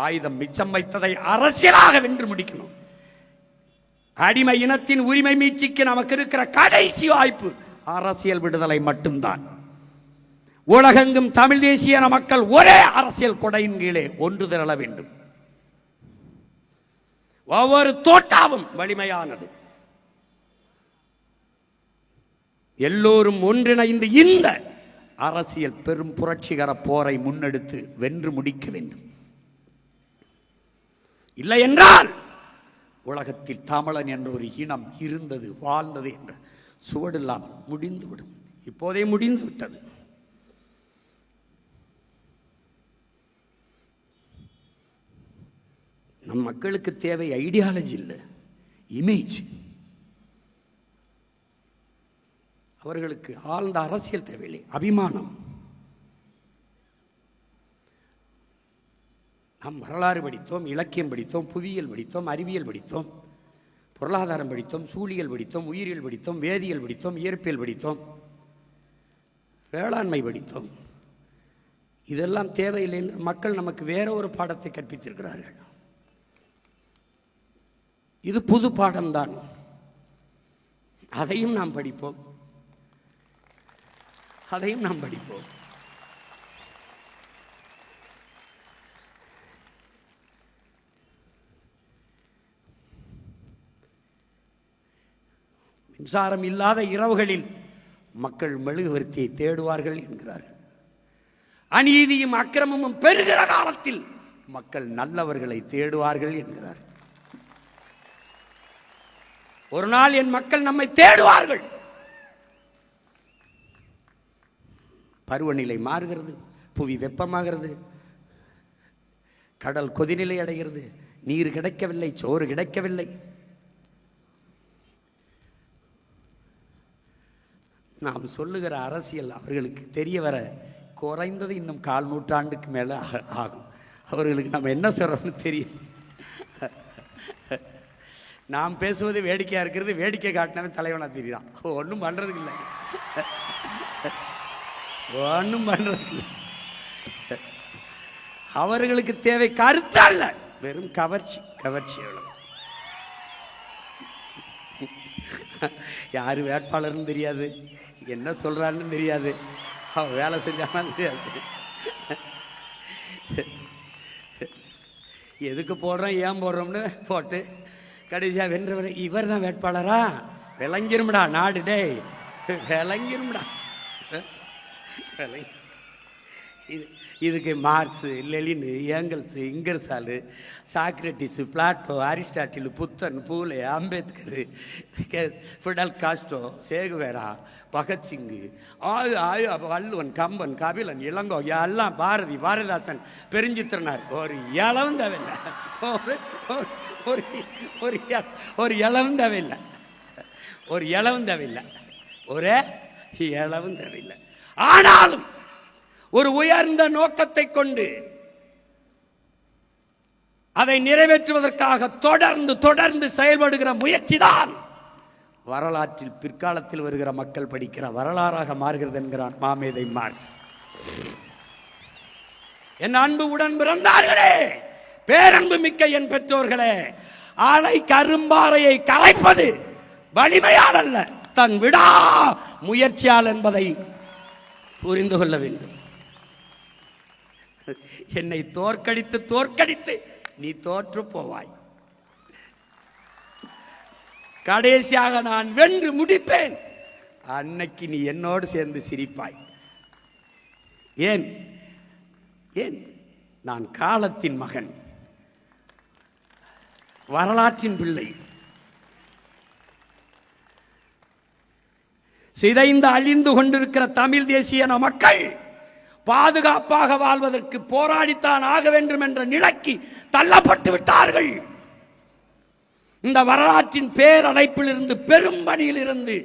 Speaker 2: ஆயுதம் மிச்சம் வைத்ததை அரசியலாக வென்று முடிக்கணும். அடிமை இனத்தின் உரிமை மீட்சிக்கு நமக்கு இருக்கிற கடைசி வாய்ப்பு அரசியல் விடுதலை மட்டும்தான். உலகெங்கும் தமிழ் தேசிய மக்கள் ஒரே அரசியல் கொடையின் கீழே ஒன்று திரள வேண்டும். ஒவ்வொரு தோட்டாவும் வலிமையானது. எல்லோரும் ஒன்றிணைந்து இந்த அரசியல் பெரும் புரட்சிகர போரை முன்னெடுத்து வென்று முடிக்க வேண்டும். இல்லை என்றால் உலகத்தில் தமிழன் என்ற ஒரு இனம் இருந்தது, வாழ்ந்தது என்ற சுவடு இல்லாமல் முடிந்துவிடும். இப்போதே முடிந்து விட்டது. நம் மக்களுக்கு தேவை ஐடியாலஜி இல்லை, இமேஜ். அவர்களுக்கு ஆழ்ந்த அரசியல் தேவையில்லை, அபிமானம். நாம் வரலாறு படித்தோம், இலக்கியம் படித்தோம், புவியியல் படித்தோம், அறிவியல் படித்தோம், பொருளாதாரம் படித்தோம், சூழியல் படித்தோம், உயிரியல் படித்தோம், வேதியியல் படித்தோம், இயற்பியல் படித்தோம், வேளாண்மை படித்தோம். இதெல்லாம் தேவையில்லை என்று மக்கள் நமக்கு வேற ஒரு பாடத்தை கற்பித்திருக்கிறார்கள். இது புது பாடம்தான், அதையும் நாம் படிப்போம், அதையும் நாம் படிப்போம். மின்சாரம் இல்லாத இரவுகளில் மக்கள் மெழுகுவர்த்தியை தேடுவார்கள் என்கிறார்கள். அநீதியும் அக்கிரமமும் பெருகிற காலத்தில் மக்கள் நல்லவர்களை தேடுவார்கள் என்கிறார்கள். ஒரு நாள் என் மக்கள் நம்மை தேடுவார்கள். பருவநிலை மாறுகிறது, புவி வெப்பமாகிறது, கடல் கொதிநிலை அடைகிறது, நீர் கிடைக்கவில்லை, சோறு கிடைக்கவில்லை. நாம் சொல்லுகிற அரசியல் அவர்களுக்கு தெரிய வர குறைந்தது இன்னும் 1/4 நூற்றாண்டுக்கு மேலே ஆகும். அவர்களுக்கு நம்ம என்ன சொல்கிறோம்னு தெரியும். நாம் பேசுவது வேடிக்கையாக இருக்கிறது, வேடிக்கை காட்டினவன் தலைவனாக தெரியுறான். ஒன்றும் பண்ணுறதுக்கு இல்லை, ஒன்றும் பண்ணுறதுக்கு இல்லை. அவர்களுக்கு தேவை கருத்து அல்ல, வெறும் கவர்ச்சி. கவர்ச்சி எவ்வளவு? யார் வேட்பாளர்னு தெரியாது, என்ன சொல்கிறான்னு தெரியாது, அவன் வேலை செஞ்சாலும் தெரியாது, எதுக்கு போடுறோம் ஏன் போடுறோம்னு போட்டு கடைசியாக வென்றவர் இவர் தான் வேட்பாளரா? விளங்கிரும்டா நாடு, டே விளங்கிரும்டா. இதுக்கு marks, லெனினு, Engels, இங்கர்சாலு, Socrates, Plato, Aristotle, புத்தன், பூலே, அம்பேத்கர், ஃபிடல் காஸ்ட்ரோ, சேகுவேரா, பகத்சிங்கு, வள்ளுவன், கம்பன், கபிலன், இளங்கோ, எல்லாம் பாரதி, பாரதிதாசன், பெருஞ்சித்திரனார். ஒரு இளவும் தேவையில்லை, ஒரு இளவும் தேவையில்லை, ஒரு இளவும் தேவையில்லை, ஒரே இளவும் தேவையில்லை. ஆனாலும் ஒரு உயர்ந்த நோக்கத்தை கொண்டு அதை நிறைவேற்றுவதற்காக தொடர்ந்து தொடர்ந்து செயல்படுகிற முயற்சி தான் வரலாற்றில் பிற்காலத்தில் வருகிற மக்கள் படிக்கிற வரலாறாக மாறுகிறது என்கிறான் மாமேதை மார்க்ஸ். என் அன்பு உடன் பிறந்தார்களே, பேரன்பு மிக்க என் பெற்றோர்களே, அலை கரும்பாறையை கலைப்பது வலிமையால் அல்ல, தன் விடா முயற்சியால் என்பதை புரிந்து கொள்ள வேண்டும். என்னை தோற்கடித்து தோற்கடித்து நீ தோற்று போவாய், கடைசியாக நான் வென்று முடிப்பேன், அன்னைக்கு நீ என்னோடு சேர்ந்து சிரிப்பாய். ஏன் ஏன் நான் காலத்தின் மகன், வரலாற்றின் பிள்ளை. சிதைந்து அழிந்து கொண்டிருக்கிற தமிழ் தேசிய மக்கள் பாதுகாப்பாக வாழ்வதற்கு போராடித்தான் ஆக வேண்டும் என்ற நிலைக்கு தள்ளப்பட்டு விட்டார்கள். இந்த வரலாற்றின் பேரடைப்பில் இருந்து, பெரும் பணியில் இருந்து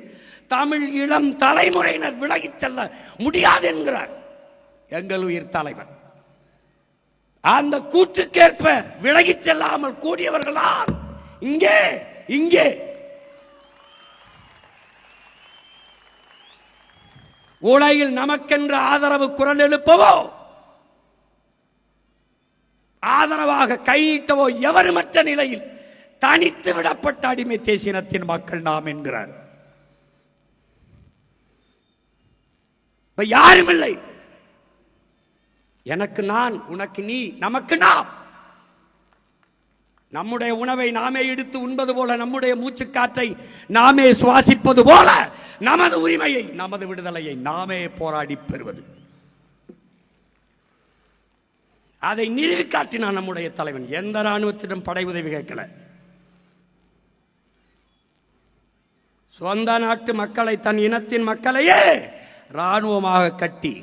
Speaker 2: தமிழ் இளம் தலைமுறையினர் விலகிச் செல்ல முடியாது என்கிறார் எங்கள் உயிர் தலைவர். அந்த கூற்றுக்கேற்ப விலகிச் செல்லாமல் கூடியவர்களால் இங்கே இங்கே உலகில் நமக்கென்று ஆதரவு குரல் எழுப்பவோ ஆதரவாக கையிட்டவோ எவருமற்ற நிலையில் தனித்து விடப்பட்ட அடிமை தேசியனத்தின் மக்கள் நாம் என்கிறார். யாரும் இல்லை. எனக்கு நான், உனக்கு நீ, நமக்கு நாம். நம்முடைய உணவை நாமே எடுத்து உண்பது போல, நம்முடைய மூச்சுக்காற்றை நாமே சுவாசிப்பது போல, நமது உரிமையை, நமது விடுதலையை நாமே போராடி பெறுவது. அதை நிறுவி காட்டினான் நம்முடைய தலைவன். எந்த ராணுவத்திடம் படை உதவி கேட்கல. சொந்த நாட்டு மக்களை, தன் இனத்தின் மக்களையே ராணுவமாக கட்டி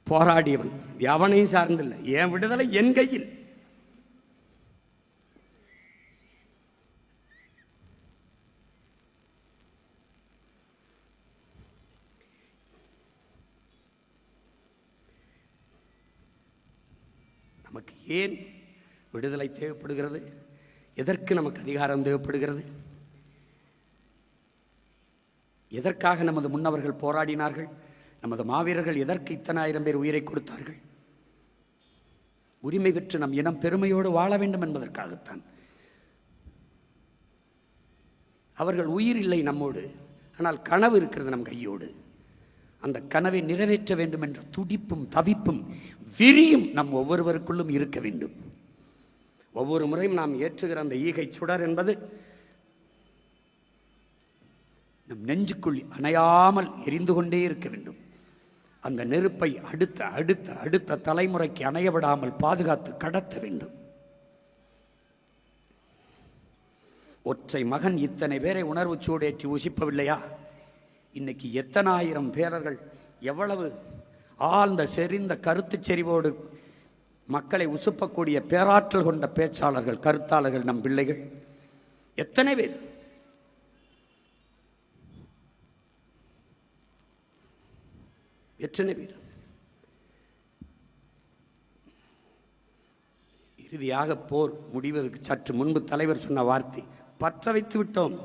Speaker 2: போராடியவன். எவனையும் சார்ந்தில்லை. என் விடுதலை என் கையில். நமக்கு ஏன் விடுதலை தேவைப்படுகிறது? எதற்கு நமக்கு அதிகாரம் தேவைப்படுகிறது? எதற்காக நமது முன்னவர்கள் போராடினார்கள்? நமது மாவீரர்கள் எதற்கு இத்தனை ஆயிரம் பேர் உயிரை கொடுத்தார்கள்? உரிமை பெற்று நம் இனம் பெருமையோடு வாழ வேண்டும் என்பதற்காகத்தான். அவர்கள் உயிர் இல்லை நம்மோடு, ஆனால் கனவு இருக்கிறது நம் கையோடு. அந்த கனவை நிறைவேற்ற வேண்டும் என்ற துடிப்பும் தவிப்பும் விரியும் நம் ஒவ்வொருவருக்குள்ளும் இருக்க வேண்டும். ஒவ்வொரு முறையும் நாம் ஏற்றுகிற அந்த ஈகை சுடர் என்பது நம் நெஞ்சுக்குள் அணையாமல் எரிந்து கொண்டே இருக்க வேண்டும். அந்த நெருப்பை அடுத்த அடுத்த அடுத்த தலைமுறைக்கு அணைய விடாமல் பாதுகாத்து கடத்த வேண்டும். ஒற்றை மகன் இத்தனை பேரை உணர்வு சூடேற்றி உசிப்பவில்லையா? இன்னைக்கு எத்தனை ஆயிரம் பேரர்கள், எவ்வளவு ஆழ்ந்த செறிந்த கருத்து செறிவோடு மக்களை உசுப்பக்கூடிய பேராற்றல் கொண்ட பேச்சாளர்கள், கருத்தாளர்கள் நம் பிள்ளைகள் எத்தனை பேர். எத்தனை பேர். இறுதியாக போர் முடிவதற்கு சற்று முன்பு தலைவர் சொன்ன வார்த்தை, பற்ற வைத்து விட்டோம்,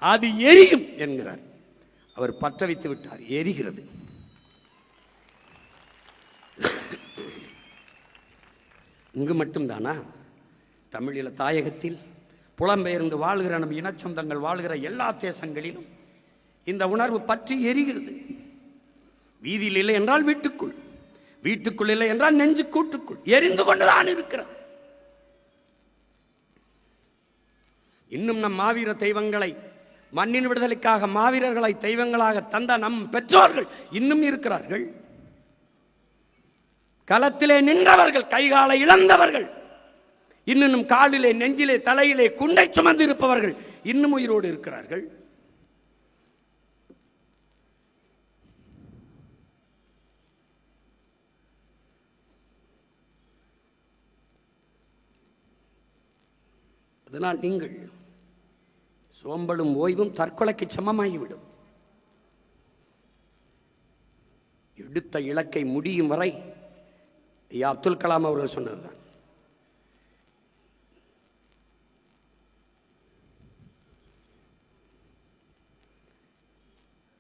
Speaker 2: அது எரியும் என்கிறார். அவர் பற்ற வைத்து விட்டார், எரிகிறது. இங்கு மட்டும்தானா? தமிழீழ தாயகத்தில் புலம்பெயர்ந்து வாழ்கிற நம் இனச்சொந்தங்கள் வாழ்கிற எல்லா தேசங்களிலும் இந்த உணர்வு பற்றி எரிகிறது. வீதியில் இல்லை என்றால் வீட்டுக்குள், வீட்டுக்குள் இல்லை என்றால் நெஞ்சு கூட்டுக்குள் எரிந்து கொண்டுதான் இருக்கிறது. இன்னும் நம் மாவீர தெய்வங்களை, மண்ணின் விடுதலைக்காக மாவீரர்களை தெய்வங்களாக தந்த நம் பெற்றோர்கள் இன்னும் இருக்கிறார்கள். களத்திலே நின்றவர்கள், கைகாலை இழந்தவர்கள், இன்னும் காலிலே நெஞ்சிலே தலையிலே குண்டை சுமந்து இருப்பவர்கள் இன்னும் உயிரோடு இருக்கிறார்கள். அதனால் நீங்கள் சோம்பலும் ஓய்வும் தற்கொலைக்கு சமமாகிவிடும். எடுத்த இலக்கை முடியும் வரை, ஐயா அப்துல் கலாம் அவர்கள் சொன்னதுதான்,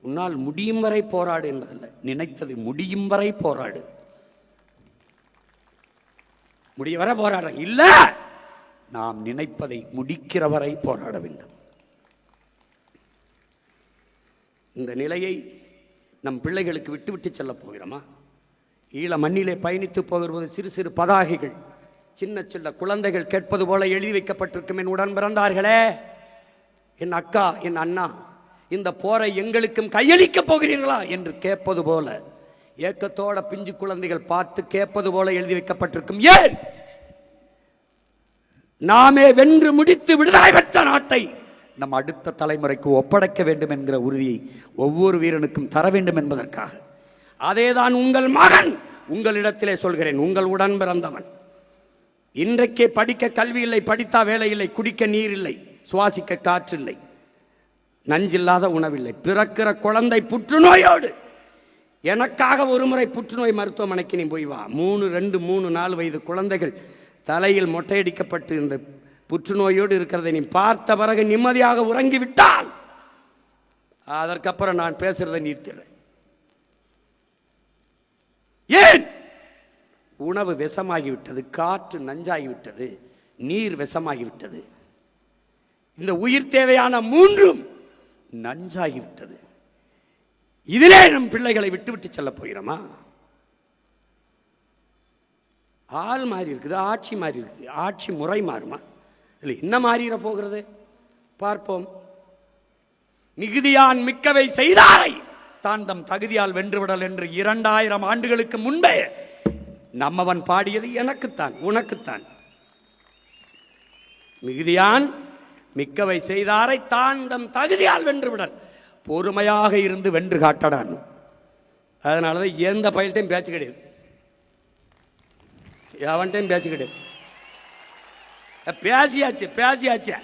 Speaker 2: உன்னால் முடியும் வரை போராடு என்பதல்ல, நினைத்தது முடியும் வரை போராடு. முடிய வரை போராட இல்ல, நாம் நினைப்பதை முடிக்கிற வரை போராட வேண்டும். இந்த நிலையை நம் பிள்ளைகளுக்கு விட்டுவிட்டு செல்ல போகிறோமா? ஈழ மண்ணிலே பயணித்து போகிறது சிறு சிறு பதாகைகள், சின்ன சின்ன குழந்தைகள் கேட்பது போல எழுதி வைக்கப்பட்டிருக்கும். என் உடன் பிறந்தார்களே, என் அக்கா, என் அண்ணா, இந்த போரை எங்களுக்கும் கையளிக்கப் போகிறீர்களா என்று கேட்பது போல, ஏக்கத்தோட பிஞ்சு குழந்தைகள் பார்த்து கேட்பது போல எழுதி வைக்கப்பட்டிருக்கும். ஏன்? நாமே வென்று முடித்து விடுதலை பெற்ற நாட்டை நம் அடுத்த தலைமுறைக்கு ஒப்படைக்க வேண்டும் என்கிற உறுதியை ஒவ்வொரு வீரனுக்கும் தர வேண்டும் என்பதற்காக. அதேதான் உங்கள் மகன் உங்களிடத்திலே சொல்கிறேன், உங்கள் உடன் பிறந்தவன். இன்றைக்கே படிக்க கல்வி இல்லை, படித்தா வேலை இல்லை, குடிக்க நீர் இல்லை, சுவாசிக்க காற்று இல்லை, நஞ்சில்லாத உணவில்லை, பிறக்கிற குழந்தை புற்றுநோயோடு. எனக்காக ஒரு முறை புற்றுநோய் மருத்துவமனைக்கு நீ போய் வா. 2, 3, 4 வயது குழந்தைகள் தலையில் மொட்டையடிக்கப்பட்டு இந்த புற்றுநோயோடு இருக்கிறதை நீ பார்த்த பிறகு நிம்மதியாக உறங்கிவிட்டால் அதற்கப்புறம் நான் பேசுறதை நிறுத்திடுறேன். ஏன்? உணவு விஷமாகிவிட்டது, காற்று நஞ்சாகிவிட்டது, நீர் விஷமாகிவிட்டது, இந்த உயிர் தேவையான 3ம் நஞ்சாகிவிட்டது. இதிலே நம் பிள்ளைகளை விட்டுவிட்டு செல்ல போகிறோமா? ஆள் மாறி இருக்குது, ஆட்சி மாறி இருக்குது, ஆட்சி முறை மாறுமா? இல்லை, என்ன மாறிட போகிறது பார்ப்போம். மிகுதியான் மிக்கவை செய்தாரை தான் தம் தகுதியால் வென்றுவிடல் என்று 2000 ஆண்டுகளுக்கு முன்பே நம்மவன் பாடியது எனக்குத்தான், உனக்குத்தான். மிகுதியான் மிக்கவை செய்தாரை தான் தம் தகுதியால் வென்றுவிடல். பொறுமையாக இருந்து வென்று காட்டடான். அதனாலதான் எந்த பயில்ட்டையும் பேச்சு கிடையாது, எவன்ட்டையும் பேச்சு கிடையாது. பேசியாச்சு,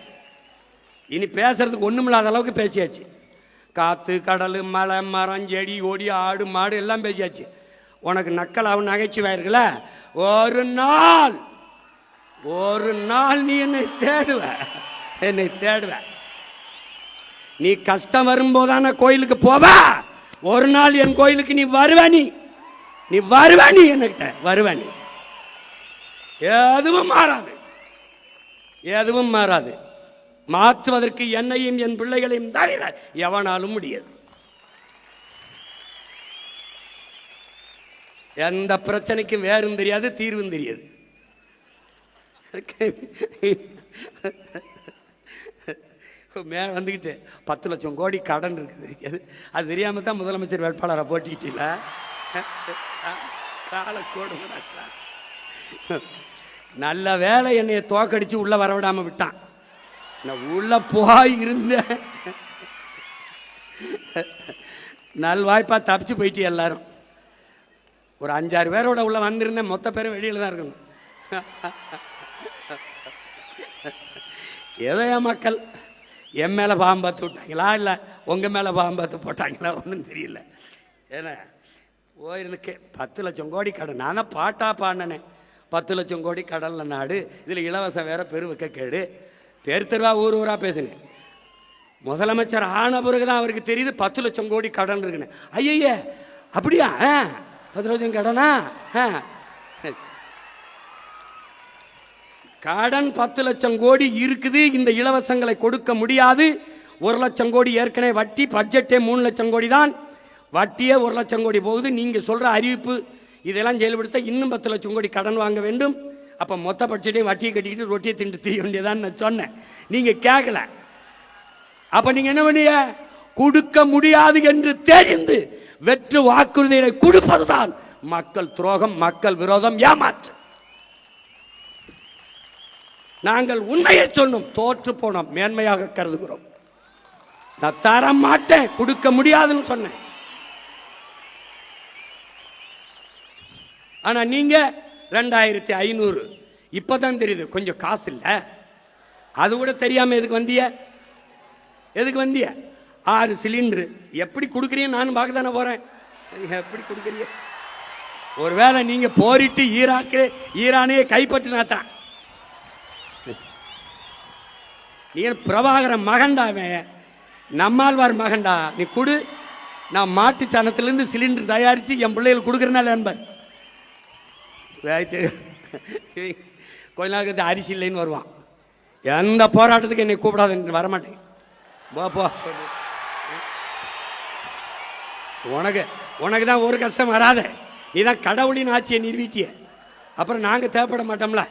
Speaker 2: இனி பேசுறதுக்கு ஒண்ணுமில்லாத அளவுக்கு பேசியாச்சு. காத்து, கடல், மலை, மரம், செடி, கொடி, ஆடு, மாடு எல்லாம் பேசியாச்சு. உனக்கு நக்கலாவும் நகைச்சுவாயிருக்கல, ஒரு நாள் நீ என்னை தேடுவ. நீ கஷ்டம் வரும்போதான கோயிலுக்கு போவா. ஒரு நாள் என் கோயிலுக்கு நீ வருவானி, நீ வருவானி, என்கிட்ட வருவானி. எதுவும் மாறாது, எதுவும் மாறாது. மாற்றுவதற்கு என்னையும் என் பிள்ளைகளையும் தவிர எவனாலும் முடியாது. எந்த பிரச்சனைக்கும் வேறும் தெரியாது, தீர்வும் தெரியாது. மேலே வந்துக்கிட்டு 10 லட்சம் கோடி கடன் இருக்குது. அது தெரியாம தான் முதலமைச்சர் வேட்பாளரை போட்டிக்கிட்டீங்கள. நல்ல வேலை என்னைய தோக்கடிச்சு உள்ள வரவிடாம விட்டான். நான் உள்ள போய் இருந்தேன், நல்வாய்ப்பா தப்பிச்சு போயிட்டு எல்லாரும். ஒரு 5-6 பேரோட உள்ள வந்திருந்தேன், மொத்த பேரும் வெளியில தான் இருக்கணும். ஏதோ என் மக்கள் என் மேலே பாம்பு பார்த்து விட்டாங்களா, இல்லை உங்கள் மேலே பாம்பு பார்த்து போட்டாங்களா, ஒன்றும் தெரியல. ஏன்னா போயிருந்துக்கு 10 லட்சம் கோடி கடன். நான் தான் பாட்டா பாடினேன், 10 லட்சம் கோடி கடனில் நாடு, இதில் இலவசம் வேற பெருவுக்க கேடு. தெருவா ஊர் ஊராக பேசுனேன். முதலமைச்சர் ஆன பிறகு தான் அவருக்கு தெரியுது 10 லட்சம் கோடி கடன் இருக்குன்னு. ஐய அப்படியா, 10 லட்சம் கடனா? கடன் 10 லட்சம் கோடி இருக்குது. இந்த இலவசங்களை கொடுக்க முடியாது. 1 லட்சம் கோடி ஏற்கனவே வட்டி. பட்ஜெட்டே 3 லட்சம் கோடி தான். வட்டியே 1 லட்சம் கோடி போகுது. நீங்க சொல்ற அறிவிப்பு இதெல்லாம் செயல்படுத்த இன்னும் 10 லட்சம் கோடி கடன் வாங்க வேண்டும். அப்ப மொத்த பட்ஜெட்டையும் வட்டியை கட்டிக்கிட்டு ரொட்டியை திண்டு திரிய வேண்டியதான் நான் சொன்னேன். நீங்க கேட்கல. அப்ப நீங்க என்ன பண்ணீங்க? கொடுக்க முடியாது என்று தெரிந்து வெற்று வாக்குறுதிகளை கொடுப்பதுதான் மக்கள் துரோகம், மக்கள் விரோதம், ஏமாற்று. நாங்கள் உண்மையை சொன்னோம், தோற்று போனோம், மேன்மையாக கருதுகிறோம். நான் தர மாட்டேன், கொடுக்க முடியாதுன்னு சொன்னேன். ஆனா நீங்க 2500 இப்பதான் தெரியுது கொஞ்சம் காசு இல்ல. அது கூட தெரியாம எதுக்கு வந்திய? எதுக்கு வந்திய? 6 சிலிண்டர் எப்படி கொடுக்குறீங்க? நானும் பார்க்க தானே போறேன். எப்படி கொடுக்குறீங்க? ஒருவேளை நீங்க போரிட்டு ஈரானையே கைப்பற்றினாத்தான். நீ பிரபாகரன் மகன்டாவே, நம்மாழ்வார் மகன்டா. நீ கொடு, நான் மாட்டு சாணத்திலிருந்து சிலிண்டர் தயாரித்து என் பிள்ளைகள் கொடுக்குறனால என்பார். கொஞ்ச நாளுக்கு அரிசி இல்லைன்னு வருவான். எந்த போராட்டத்துக்கு என்னை கூப்பிடாத, வரமாட்டேன். போ, உனக்கு தான் ஒரு கஷ்டம் வராத. நீ தான் கடவுளின் ஆட்சியை நிறுவிட்டிய. அப்புறம் நாங்கள் தேவைப்பட மாட்டோம்ல.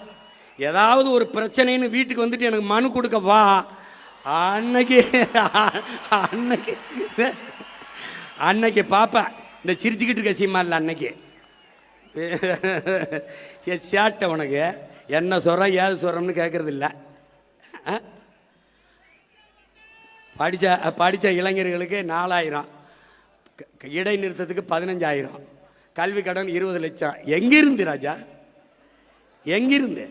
Speaker 2: ஏதாவது ஒரு பிரச்சனைன்னு வீட்டுக்கு வந்துட்டு எனக்கு மனு கொடுக்க வா. அன்னைக்கு பாப்பா இந்த சிரிச்சுக்கிட்டு இருக்க சீமா இல்லை. அன்னைக்கு சேட்டை உனக்கு என்ன சொல்கிறோம் ஏது சொல்கிறோம்னு கேட்கறது இல்லை. படித்த இளைஞர்களுக்கு 4000, இடைநிறுத்தத்துக்கு 15000, கல்வி கடன் 20 லட்சம். எங்கிருந்து ராஜா? எங்கிருந்து?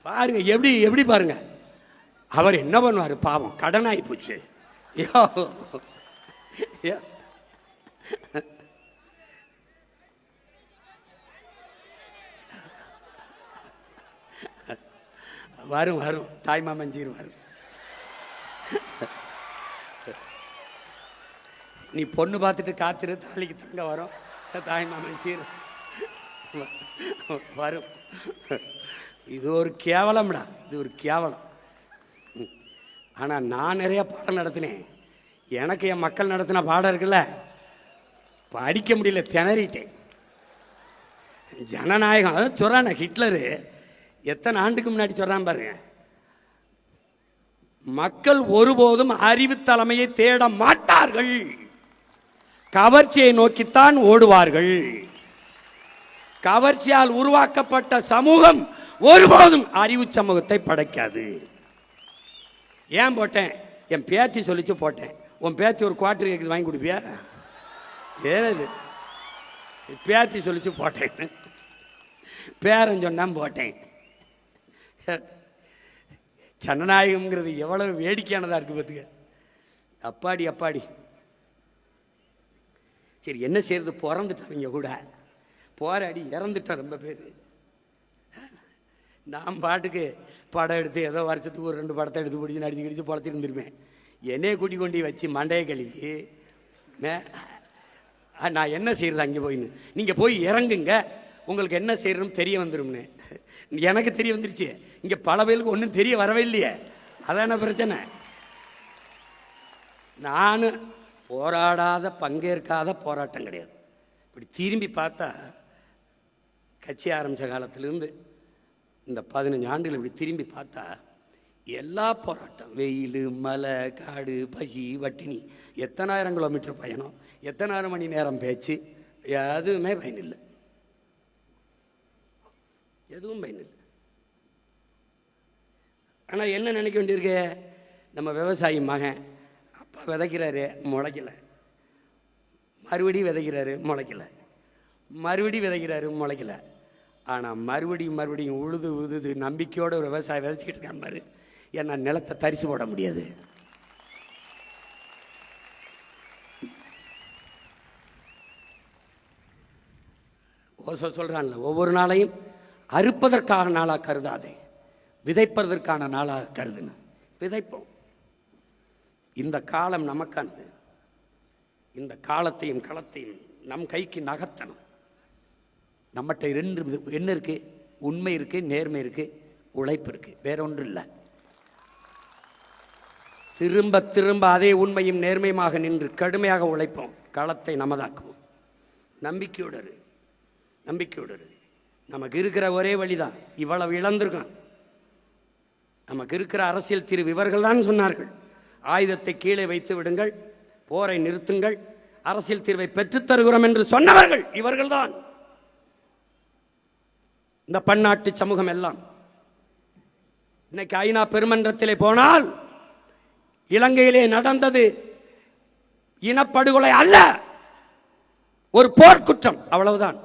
Speaker 2: பாருங்க, எப்படி பாருங்க. அவர் என்ன பண்ணுவார் பாவம், கடன் ஆகி போச்சு. வரும் தாய்மாமஞ்சீர் வரும். நீ பொண்ணு பார்த்துட்டு காத்திரு, தாலிக்கு தங்க வரும். தாய்மாமஞ்சீர் வரும். இது ஒரு கேவலம்டா, இது ஒரு கேவலம். ஆனால் நான் நிறைய பாடம் நடத்தினேன். எனக்கு என் மக்கள் நடத்தின பாடம் இருக்குல்ல, படிக்க முடியல, திணறிட்டேன். ஜனநாயகம் அதான் சொல்கிறான். ஹிட்லரு எத்தனை ஆண்டுக்கு முன்னாடி சொல்கிறான் பாருங்க. மக்கள் ஒருபோதும் அறிவு தலைமையை தேட மாட்டார்கள், கவர்ச்சியை நோக்கித்தான் ஓடுவார்கள். கவர்ச்சியால் உருவாக்கப்பட்ட சமூகம் ஒருபோதும் அறிவு சமூகத்தை படைக்காது. ஏன் போட்டேன்? என் பேத்தி சொல்லிச்சு போட்டேன். உன் பேத்தி ஒரு குவார்டர் கேக்குது, வாங்கி கொடுப்பியா? ஏது பேத்தி சொல்லிச்சு போட்டேன், பேரன் சொன்னான் போட்டேன். ஜனநாயகம்ங்கிறது எவ்வளவு வேடிக்கையானதா இருக்கு பார்த்துக்க. அப்பாடி. சரி என்ன செய்யறது, பிறந்துட்டவங்க கூட போராடி இறந்துட்டான் ரொம்ப பேர். நான் பாட்டுக்கு படம் எடுத்து ஏதோ வருஷத்துக்கு ஒரு 2 படத்தை எடுத்து பிடிச்சி நடிச்சு கிடிச்சு பொழத்திட்டு இருந்திருப்பேன். என்னையே கூட்டி கொண்டு வச்சு மண்டையை கழுவி நான் என்ன செய்கிறது அங்கே போயின்னு, நீங்கள் போய் இறங்குங்க, உங்களுக்கு என்ன செய்யறதுன்னு தெரிய வந்துடும்னு. எனக்கு தெரிய வந்துருச்சு, இங்கே பல பேருக்கு ஒன்றும் தெரிய வரவே இல்லையே, அதான பிரச்சனை. நான் போராடாத பங்கேற்காத போராட்டம் கிடையாது. இப்படி திரும்பி பார்த்தா கட்சி ஆரம்பித்த காலத்திலிருந்து இந்த 15 ஆண்டுகள் இப்படி திரும்பி பார்த்தா எல்லா போராட்டம், வெயில், மலை, காடு, பசி, வட்டினி, எத்தனாயிரம் கிலோமீட்டர் பயணம், எத்தனாயிரம் மணி நேரம் பேச்சு, எதுவுமே பயனில்லை, எதுவும் பயனில்லை. ஆனால் என்ன நினைக்க வேண்டியிருக்கு, நம்ம விவசாயி மகன் அப்பா விதைக்கிறாரு முளைக்கலை, மறுபடியும் விதைக்கிறாரு முளைக்கலை, மறுபடியும் விதைக்கிறாரு முளைக்கலை. ஆனால் மறுபடியும் உழுது நம்பிக்கையோடு ஒரு விவசாயி விதைச்சிக்கிட்டு இருக்கான் பாரு, ஏன்னா நிலத்தை தரிசு போட முடியாது. ஓசோ சொல்கிறான்ல, ஒவ்வொரு நாளையும் அறுப்பதற்கான நாளாக கருதாதே, விதைப்பதற்கான நாளாக கருதுன்னு. விதைப்போம். இந்த காலம் நமக்கானது. இந்த காலத்தையும் களத்தையும் நம் கைக்கு நகர்த்தணும். நம்மகிட்ட 2 என்ன இருக்கு? உண்மை இருக்கு, நேர்மை இருக்கு, உழைப்பு இருக்கு, வேற ஒன்றும் இல்லை. திரும்ப திரும்ப அதே உண்மையும் நேர்மையுமாக நின்று கடுமையாக உழைப்போம், களத்தை நமதாக்குவோம். நம்பிக்கையோடு நமக்கு இருக்கிற ஒரே வழிதான். இவ்வளவு இழந்திருக்கான். நமக்கு இருக்கிற அரசியல் தீர்வு இவர்கள் தான் சொன்னார்கள். ஆயுதத்தை கீழே வைத்து விடுங்கள், போரை நிறுத்துங்கள், அரசியல் தீர்வை பெற்றுத் தருகிறோம் என்று சொன்னவர்கள் இவர்கள்தான். இந்த பன்னாட்டு சமூகம் எல்லாம் இன்னைக்கு ஐநா பெருமன்றத்திலே போனால் இலங்கையிலே நடந்தது இனப்படுகொலை அல்ல, ஒரு போர்க்குற்றம், அவ்வளவுதான்.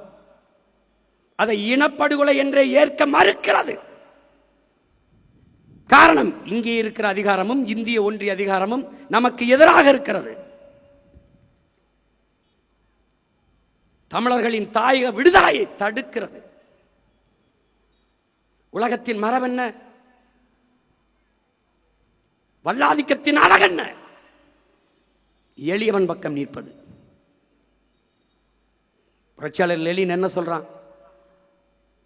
Speaker 2: அதை இனப்படுகொலை என்றே ஏற்க மறுக்கிறது. காரணம், இங்கே இருக்கிற அதிகாரமும் இந்திய ஒன்றிய அதிகாரமும் நமக்கு எதிராக இருக்கிறது. தமிழர்களின் தாயக விடுதலையை தடுக்கிறது. உலகத்தின் மரபென்ன? வல்லாதிக்கத்தின் அழகென்ன? எளியவன் பக்கம் நிற்பது. புரட்சியாளர் லெனின் என்ன சொல்றான்?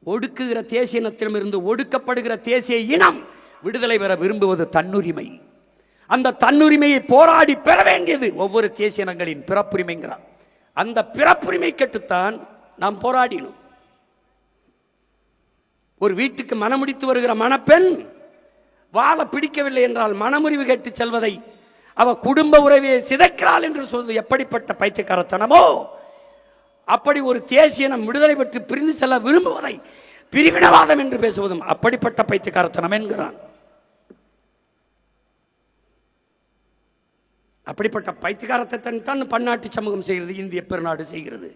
Speaker 2: ஒடுக்குகிற தேசிய இனத்திடமிருந்து ஒடுக்கப்படுகிற தேசிய இனம் விடுதலை பெற விரும்புவது தன்னுரிமை. அந்த தன்னுரிமையை போராடி பெற வேண்டியது ஒவ்வொரு தேசிய இனங்களின் பிறப்புரிமைங்கிறார். அந்த பிறப்புரிமை கட்டுத்தான் நாம் போராடினோம். ஒரு வீட்டுக்கு மனமுடித்து வருகிற மணப்பெண் வாழ பிடிக்கவில்லை என்றால் மனமுறிவு கேட்டு செல்வதை அவ குடும்ப உறவை சிதைக்கிறாள் என்று சொல்வது எப்படிப்பட்ட பைத்தியக்காரத்தனமோ, அப்படி ஒரு தேசிய இனம் விடுதலை பெற்று பிரிந்து செல்ல விரும்புவதை பிரிவினவாதம் என்று பேசுவதும் அப்படிப்பட்ட பைத்தியக்காரத்தனம் என்கிறான். அப்படிப்பட்ட பைத்தியக்காரத்தை தான் பன்னாட்டு சமூகம் செய்கிறது, இந்திய பெருநாடு செய்கிறது.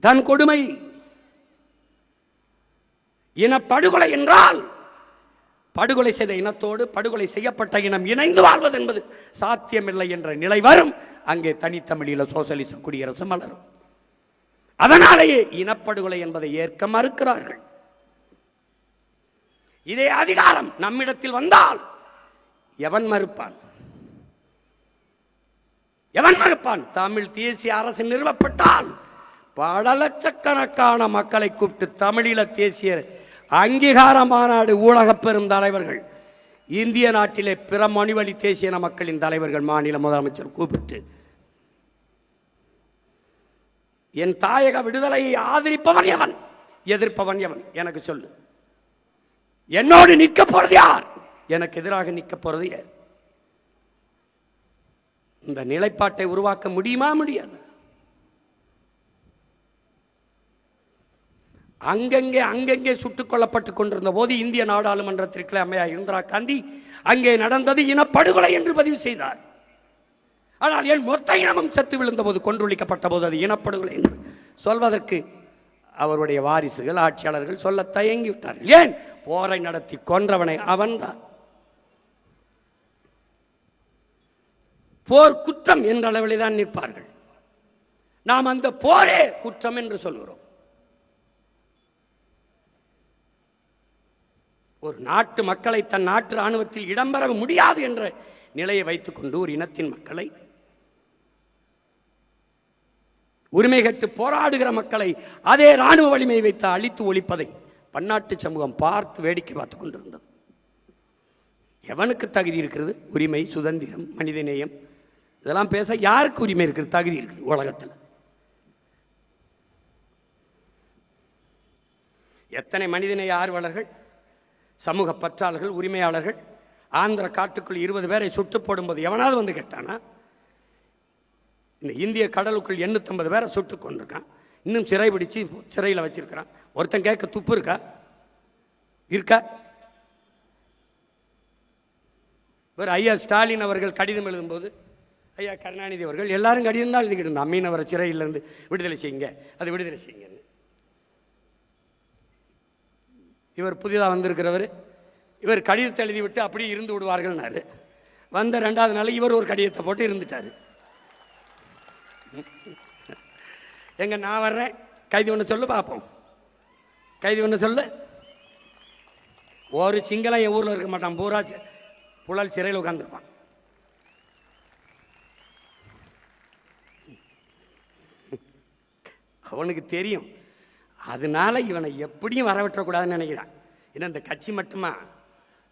Speaker 2: தன் கொடுமை. இனப்படுகொலை என்றால் படுகொலை செய்த இனத்தோடு படுகொலை செய்யப்பட்ட இனம் இணைந்து வாழ்வது என்பது சாத்தியமில்லை என்ற நிலை வரும். அங்கே தனித்தமிழில் சோசலிச குடியரசு மலரும். அதனாலேயே இனப்படுகொலை என்பதை ஏற்க மறுக்கிறார்கள். இதே அதிகாரம் நம்மிடத்தில் வந்தால் எவன் மறுப்பான்? தமிழ் தேசிய அரசு நிறுவப்பட்டால் பல லட்சக்கணக்கான மக்களை கூப்பிட்டு தமிழீழ தேசிய அங்கீகார மாநாடு ஊடக பெரும் தலைவர்கள், இந்திய நாட்டிலே பிற மொழிவழி தேசிய மக்களின் தலைவர்கள், மாநில முதலமைச்சர் கூப்பிட்டு என் தாயக விடுதலையை ஆதரிப்பவன் எவன், எதிர்ப்பவன் எவன் எனக்கு சொல்லு. என்னோடு நிற்க போறது யார், எனக்கு எதிராக நிற்க போறது யார்? இந்த நிலைப்பாட்டை உருவாக்க முடியுமா? முடியாது. அங்கங்கே சுட்டுக் கொல்லப்பட்டுக் கொண்டிருந்த போது இந்திய நாடாளுமன்றத்திற்கு அம்மையார் இந்திரா காந்தி அங்கே நடந்தது இனப்படுகொலை என்று பதிவு செய்தார். ஆனால் என் மொத்த இனமும் செத்து விழுந்த போது, கொன்றொழிக்கப்பட்ட போது அது இனப்படுகொலை என்று சொல்வதற்கு அவருடைய வாரிசுகள், ஆட்சியாளர்கள் சொல்ல தயங்கிவிட்டார்கள். ஏன்? போரை நடத்தி கொன்றவனை அவன்தான். போர் குற்றம் என்ற அளவிலே தான் நிற்பார்கள். நாம் அந்த போரே குற்றம் என்று சொல்கிறோம். ஒரு நாட்டு மக்களை தன் நாட்டு இராணுவத்தில் இடம்பெற முடியாது என்ற நிலையை வைத்துக்கொண்டு ஒரு இனத்தின் மக்களை, உரிமை கட்டு போராடுகிற மக்களை அதே இராணுவ வலிமை வைத்து அழித்து ஒழிப்பதை பன்னாட்டு சமூகம் பார்த்து வேடிக்கை பார்த்து கொண்டிருந்தது. எவனுக்கு தகுதி இருக்கிறது? உரிமை, சுதந்திரம், மனிதநேயம் இதெல்லாம் பேச யாருக்கு உரிமை இருக்குது, தகுதி இருக்குது உலகத்தில்? எத்தனை மனிதநேய ஆர்வலர்கள், சமூக பற்றாளர்கள், உரிமையாளர்கள் ஆந்திர காட்டுக்குள் 20 பேரை சுட்டு போடும்போது எவனாவது வந்து கேட்டானா? இந்த இந்திய கடலுக்குள் 850 பேரை சுட்டு கொண்டிருக்கான், இன்னும் சிறை பிடிச்சு சிறையில் வச்சிருக்கிறான். ஒருத்தன் கேட்க துப்பு இருக்கா? இருக்கா? இவர் ஐயா ஸ்டாலின் அவர்கள் கடிதம் எழுதும்போது, ஐயா கருணாநிதி அவர்கள் எல்லாரும் கடிதம் தான் எழுதிக்கிட்டு இருந்தான். மீனவரை சிறையிலிருந்து விடுதலை செய்யுங்க, அது விடுதலை செய்யுங்க. இவர் புதிதாக வந்திருக்கிறவர், இவர் கடிதத்தை எழுதிவிட்டு அப்படியே இருந்து விடுவார்கள்னாரு. வந்த 2வது நாள் இவர் ஒரு கடிதத்தை போட்டு இருந்துட்டார். எங்க நான் வர்றேன், கைது பண்ண சொல்லு பார்ப்போம், கைது பண்ண சொல்லு. ஒரு சிங்களம் என் ஊரில் இருக்க மாட்டான், பூரா புழல் சிறையில் உட்காந்துருப்பான். அவனுக்கு தெரியும். அதனால இவனை எப்படியும் வரவிட்டக்கூடாதுன்னு நினைக்கிறான். ஏன்னா இந்த கட்சி மட்டுமா,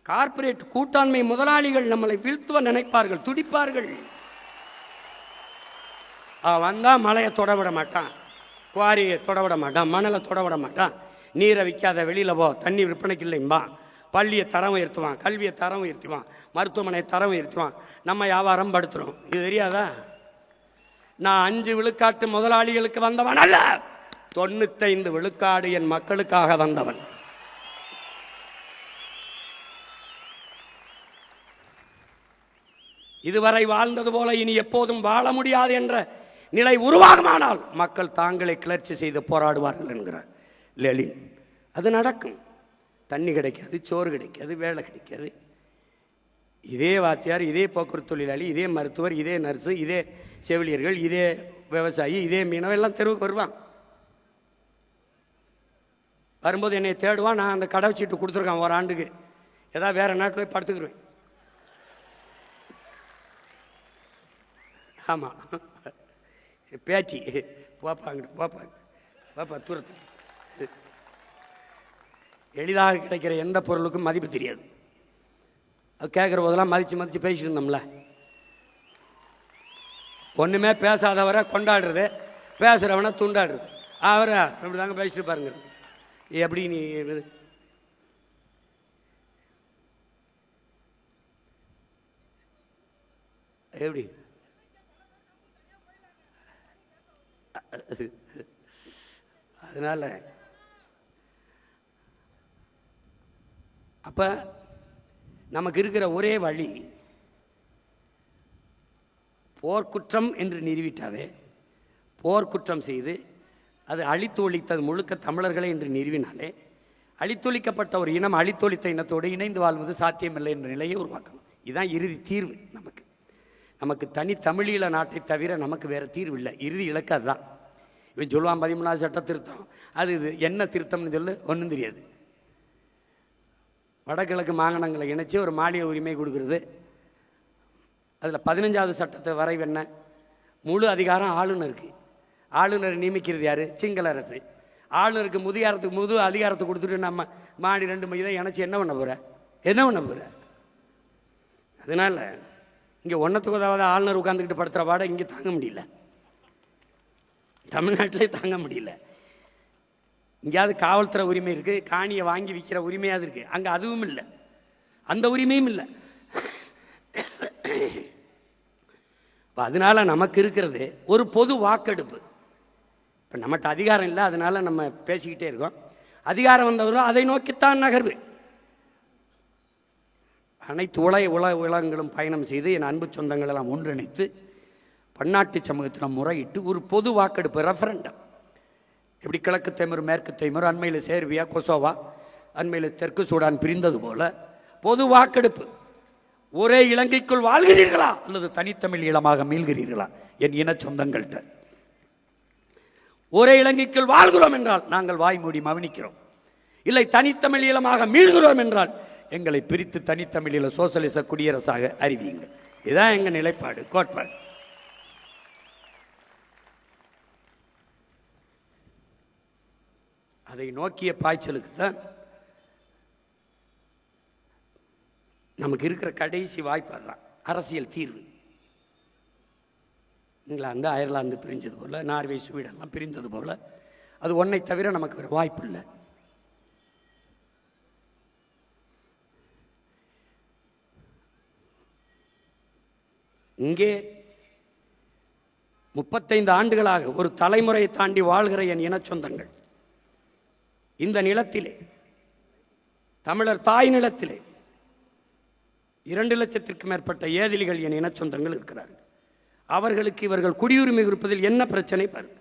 Speaker 2: கார்ப்பரேட் கூட்டாண்மை முதலாளிகள் நம்மளை வீழ்த்துவ நினைப்பார்கள், துடிப்பார்கள். வந்தா மலையை தொடவிட மாட்டான், குவாரியை தொடவிட மாட்டான், மணலை தொடவிட மாட்டான், நீரை விற்காத வெளியில் போ, தண்ணி விற்பனைக்கு இல்லைம்பா, பள்ளியை தரம் உயர்த்துவான், கல்வியை தரம் உயர்த்துவான், மருத்துவமனை தரம் உயர்த்துவான், நம்ம வியாபாரம் படுத்துறோம். இது தெரியாதா? நான் 5 விழுக்காட்டு முதலாளிகளுக்கு வந்தவன் அல்ல, 95 விழுக்காடு என் மக்களுக்காக வந்தவன். இதுவரை வாழ்ந்தது போல இனி எப்போதும் வாழ முடியாது என்ற நிலை உருவாகுமானால் மக்கள் தாங்களே கிளர்ச்சி செய்து போராடுவார்கள் என்கிறார் லெனின். அது நடக்கும். தண்ணி கிடைக்காது, சோறு கிடைக்காது, வேலை கிடைக்காது. இதே வாத்தியார், இதே போக்குவரத்து தொழிலாளி, இதே மருத்துவர், இதே நர்ஸு, இதே செவிலியர்கள், இதே விவசாயி, இதே மீனவ எல்லாம் தெருவுக்கு வருவான். வரும்போது என்னை தேடுவான். நான் அந்த கடை சீட்டு கொடுத்துருக்கான் ஒரு ஆண்டுக்கு, ஏதாவது வேற நாட்டில் போய் படுத்துக்கிடுவேன். ஆமாம், பேட்டி போப்பாங்க, போப்பாங்க, பாப்பா தூரத்து. எளிதாக கிடைக்கிற எந்த பொருளுக்கும் மதிப்பு தெரியாது. அது கேட்குற போதெல்லாம் மதித்து மதித்து பேசிட்டு இருந்தோம்ல. ஒன்றுமே பேசாதவரை கொண்டாடுறது, பேசுகிறவனை துண்டாடுறது. அவரை அப்படி தாங்க பேசிட்டு பாருங்க. எப்படி நீ எப்படி அதனால அப்ப நமக்கு இருக்கிற ஒரே வழி போர்க்குற்றம் என்று நிறுவிட்டாவே, போர்க்குற்றம் செய்து அது அழித்தொழித்தது முழுக்க தமிழர்களை என்று நிறுவினாலே, அழித்தொழிக்கப்பட்ட ஒரு இனம் அழித்தொழித்த இனத்தோடு இணைந்து வாழ்வது சாத்தியமில்லை என்ற நிலையை உருவாக்கணும். இதுதான் இறுதி தீர்வு. நமக்கு தனி தமிழீழ நாட்டை தவிர நமக்கு வேறு தீர்வு இல்லை. இறுதி இலக்கு அதுதான். இவன் சொல்லுவான் 13வது சட்ட திருத்தம், அது இது என்ன திருத்தம்னு சொல்லு, ஒன்றும் தெரியாது. வடகிழக்கு மாகாணங்களை இணைச்சி ஒரு மாநில உரிமை கொடுக்குறது. அதில் 15வது சட்டத்தை வரைவு என்ன? முழு அதிகாரம் ஆளுநருக்கு. ஆளுநர் நியமிக்கிறது யார்? சிங்கள அரசு. ஆளுநருக்கு முது அதிகாரத்தை கொடுத்துட்டு நம்ம மாடி 2 இதை இணைச்சி என்ன பண்ண போகிற? என்ன பண்ண போகிற? அதனால் இங்கே ஒன்றத்துக்கு உதவாத ஆளுநர் உட்காந்துக்கிட்டு படுத்துகிற பாட இங்கே தாங்க முடியல, தமிழ்நாட்டிலே தாங்க முடியல. இங்கேயாவது காவல்துறை உரிமை இருக்குது, காணியை வாங்கி விற்கிற உரிமையாவது இருக்குது. அங்கே அதுவும் இல்லை, அந்த உரிமையும் இல்லை. அதனால நமக்கு இருக்கிறது ஒரு பொது வாக்கெடுப்பு. இப்போ நம்மகிட்ட அதிகாரம் இல்லை, அதனால நம்ம பேசிக்கிட்டே இருக்கோம். அதிகாரம் வந்தவர்களும் அதை நோக்கித்தான் நகர்வு. அனைத்து உலகங்களும் பயணம் செய்து என் அன்பு சொந்தங்களெல்லாம் ஒன்றிணைத்து பன்னாட்டு சமூகத்தில் முறையிட்டு ஒரு பொது வாக்கெடுப்பு, ரெஃபரண்டம். எப்படி கிழக்கு தைமர், மேற்கு தைமர், அண்மையில் சேர்பியா, கொசோவா, அண்மையில் தெற்கு சூடான் பிரிந்தது போல பொது வாக்கெடுப்பு. ஒரே இலங்கைக்குள் வாழ்கிறீர்களா அல்லது தனித்தமிழ் ஈழமாக மீள்கிறீர்களா? என் இன சொந்தங்கள்கிட்ட ஒரே இலங்கைக்குள் வாழ்கிறோம் என்றால் நாங்கள் வாய் மூடி மவனிக்கிறோம். இல்லை தனித்தமிழ் ஈழமாக மீள்கிறோம் என்றால் எங்களை பிரித்து தனித்தமிழீழ சோசலிச குடியரசாக அறிவியுங்கள். இதுதான் எங்க நிலைப்பாடு, கோட்பாடு. அதை நோக்கிய பாய்ச்சலுக்கு தான் நமக்கு இருக்கிற கடைசி வாய்ப்பு தான் அரசியல் தீர்வு. இங்கிலாந்து அயர்லாந்து பிரிஞ்சது போல, நார்வே ஸ்வீடன்லாம் பிரிந்தது போல, அது ஒன்றை தவிர நமக்கு வேறு வாய்ப்பு இல்லை. இங்கே 35 ஆண்டுகளாக ஒரு தலைமுறையை தாண்டி வாழ்கிற என் இன சொந்தங்கள் இந்த நிலத்திலே, தமிழர் தாய் நிலத்திலே 2 லட்சத்திற்கும் மேற்பட்ட ஏதிலிகள் என் இன சொந்தங்கள் இருக்கிறார்கள். அவர்களுக்கு இவர்கள் குடியுரிமை கொடுப்பதில் என்ன பிரச்சனை பாருங்க.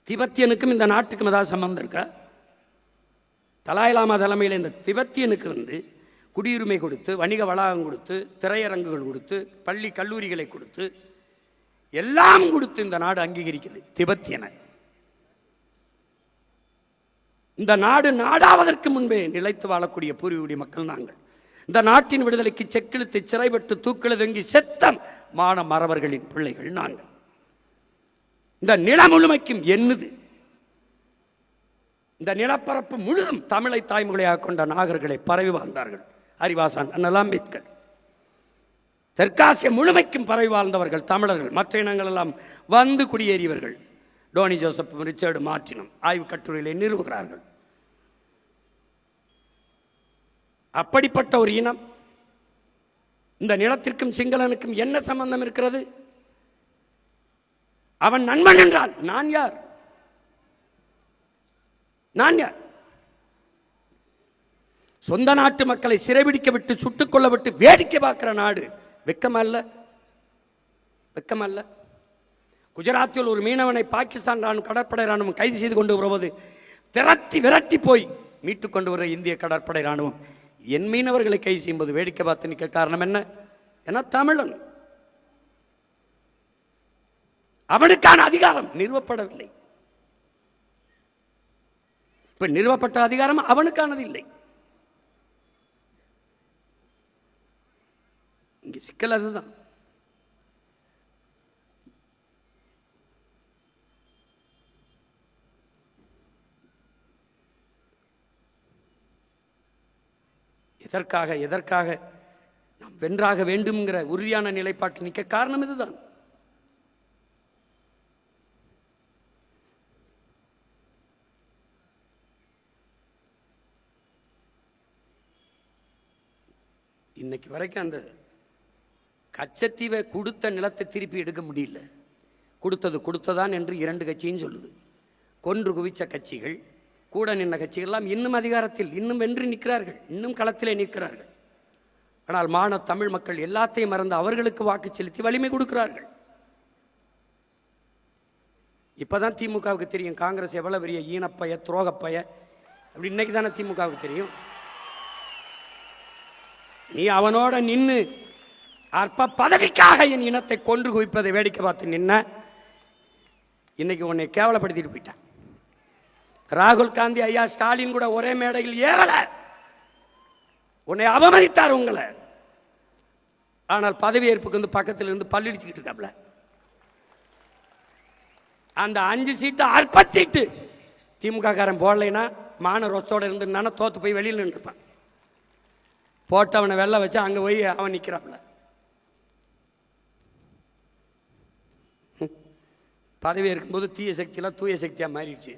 Speaker 2: திபெத்தியனுக்கும் இந்த நாட்டுக்கும் ஏதாவது சம்பந்தம் இருக்கா? தலாய் லாமா தலைமையில் இந்த திபெத்தியனுக்கு குடியுரிமை கொடுத்து, வணிக வளாகம் கொடுத்து, திரையரங்குகள் கொடுத்து, பள்ளி கல்லூரிகளை கொடுத்து, எல்லாம் கொடுத்து இந்த நாடு அங்கீகரிக்குது திபெத்தியனை. இந்த நாடு நாடாவதற்கு முன்பே நிலைத்து வாழக்கூடிய பூர்வீகுடி மக்கள் நாங்கள். இந்த நாட்டின் விடுதலைக்கு செக்கிழுத்து சிறைப்பட்டு தூக்கிலதங்கி செத்தம் மான மறவர்களின் பிள்ளைகள் நாங்கள். இந்த நில முழுமைக்கும் என்னது, இந்த நிலப்பரப்பு முழுதும் தமிழை தாய்மொழியாக கொண்ட நாகர்களை பரவி வாழ்ந்தார்கள். அறிவாசான் அண்ணல் அம்பேத்கர். தெற்காசிய முழுமைக்கும் பரவி வாழ்ந்தவர்கள் தமிழர்கள். மற்ற இனங்கள் எல்லாம் வந்து குடியேறியவர்கள். டோனி ஜோசப், ரிச்சர்டு மார்டினும் ஆய்வு கட்டுரையிலே நிறுவுகிறார்கள். அப்படிப்பட்ட ஒரு இனம், இந்த நிலத்திற்கும் சிங்களனுக்கும் என்ன சம்பந்தம் இருக்கிறது? அவன் நண்பன் என்றால் நான் யார்? நான் யார்? சொந்த நாட்டு மக்களை சிறைபிடிக்க விட்டு, சுட்டுக் கொள்ள விட்டு வேடிக்கை பார்க்கிற நாடு வெக்கமல்ல? வெக்கமல்ல? குஜராத்தில் ஒரு மீனவனை பாகிஸ்தான் ராணுவம், கடற்படை ராணுவம் கைது செய்து கொண்டு வருவது திரட்டி விரட்டி போய் மீட்டுக் கொண்டு வர இந்திய கடற்படை ராணுவம் என் மீனவர்களை கைது செய்யும்போது வேடிக்கை பார்த்து நிற்க காரணம் என்ன? ஏன்னா தமிழன். அவனுக்கான அதிகாரம் நிறுவப்படவில்லை. இப்ப நிறுவப்பட்ட அதிகாரம் அவனுக்கானது இல்லை. இங்க சிக்கல் அதுதான். எதற்காக நாம் வென்றாக வேண்டும்ங்கிற உறுதியான நிலைப்பாட்டு நிற்க காரணம் இதுதான். இன்னைக்கு வரைக்கும் அந்த கச்சத்தீவை கொடுத்த நிலத்தை திருப்பி எடுக்க முடியல. கொடுத்ததான் என்று 2 கட்சியும் சொல்லுது. கொன்று குவிச்ச கட்சிகள், கூட நின்ற கட்சிகள் எல்லாம் இன்னும் அதிகாரத்தில், இன்னும் வென்று நிற்கிறார்கள், இன்னும் களத்திலே நிற்கிறார்கள். ஆனால் மான தமிழ் மக்கள் எல்லாத்தையும் மறந்து அவர்களுக்கு வாக்கு செலுத்தி வலிமை கொடுக்கிறார்கள். இப்பதான் திமுகவுக்கு தெரியும் காங்கிரஸ் எவ்வளவு பெரிய ஈனப்பய, துரோகப்பய. அப்படி இன்னைக்கு தானே திமுகவுக்கு தெரியும். நீ அவனோட நின்று அற்ப பதவிக்காக என் இனத்தை கொன்று குவிப்பதை வேடிக்கை பார்த்து நின்ன, இன்னைக்கு உன்னை கேவலப்படுத்திட்டு போயிட்டான். ராகுல் காந்தி ஐயா, ஸ்டாலின் கூட ஒரே மேடையில் ஏறல, உன்னை அவமதித்தார் உங்களை. ஆனால் பதவியேற்புக்கு பக்கத்தில் இருந்து பல்லிடிச்சுக்கிட்டு இருக்காப்ல. அந்த 5 சீட்டு அற்ப சீட்டு திமுக காரன் போடலைன்னா மான ரொத்தோட இருந்தானா தோத்து போய் வெளியில் நின்றுப்பான். போட்டவனை வெள்ள வச்சு அங்க போய் அவன் நிற்கிறாப்ல. பதவி இருக்கும்போது தீய சக்தியெல்லாம் தூய சக்தியாக மாறிடுச்சு.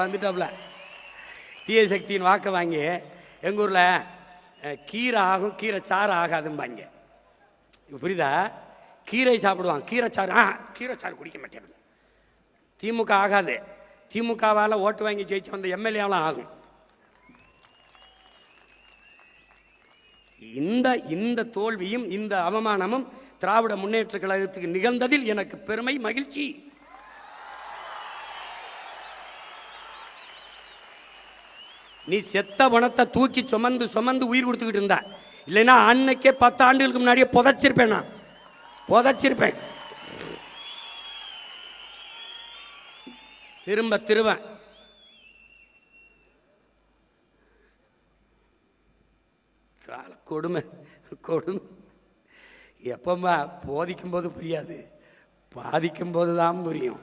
Speaker 2: வந்துட்டாப்ல. தீய சக்தியின் வாக்க வாங்கி எங்கள் ஊரில் கீரை ஆகும், கீரை சாறு ஆகாதும்பாங்க. புரியுதா? கீரை சாப்பிடுவான், கீரை சாறு குடிக்க மாட்டேன். திமுக ஆகாது. திமுகவால் ஓட்டு வாங்கி ஜெயிச்சு வந்த எம்எல்ஏலாம் ஆகும். இந்த தோல்வியும் இந்த அவமானமும் திராவிட முன்னேற்ற கழகத்துக்கு நிகழ்ந்ததில் எனக்கு பெருமை, மகிழ்ச்சி. நீ செத்த பணத்தை தூக்கி சுமந்து உயிர் கொடுத்துக்கிட்டு இருந்தா, இல்லைன்னா அன்னைக்கே 10 ஆண்டுகளுக்கு முன்னாடியே புதைச்சிருப்பேன். நான் புதைச்சிருப்பேன். திரும்ப கொடுமை கொடுமை. எப்பமா போதிக்கும் போது புரியாது, பாதிக்கும் போது தான் புரியும்.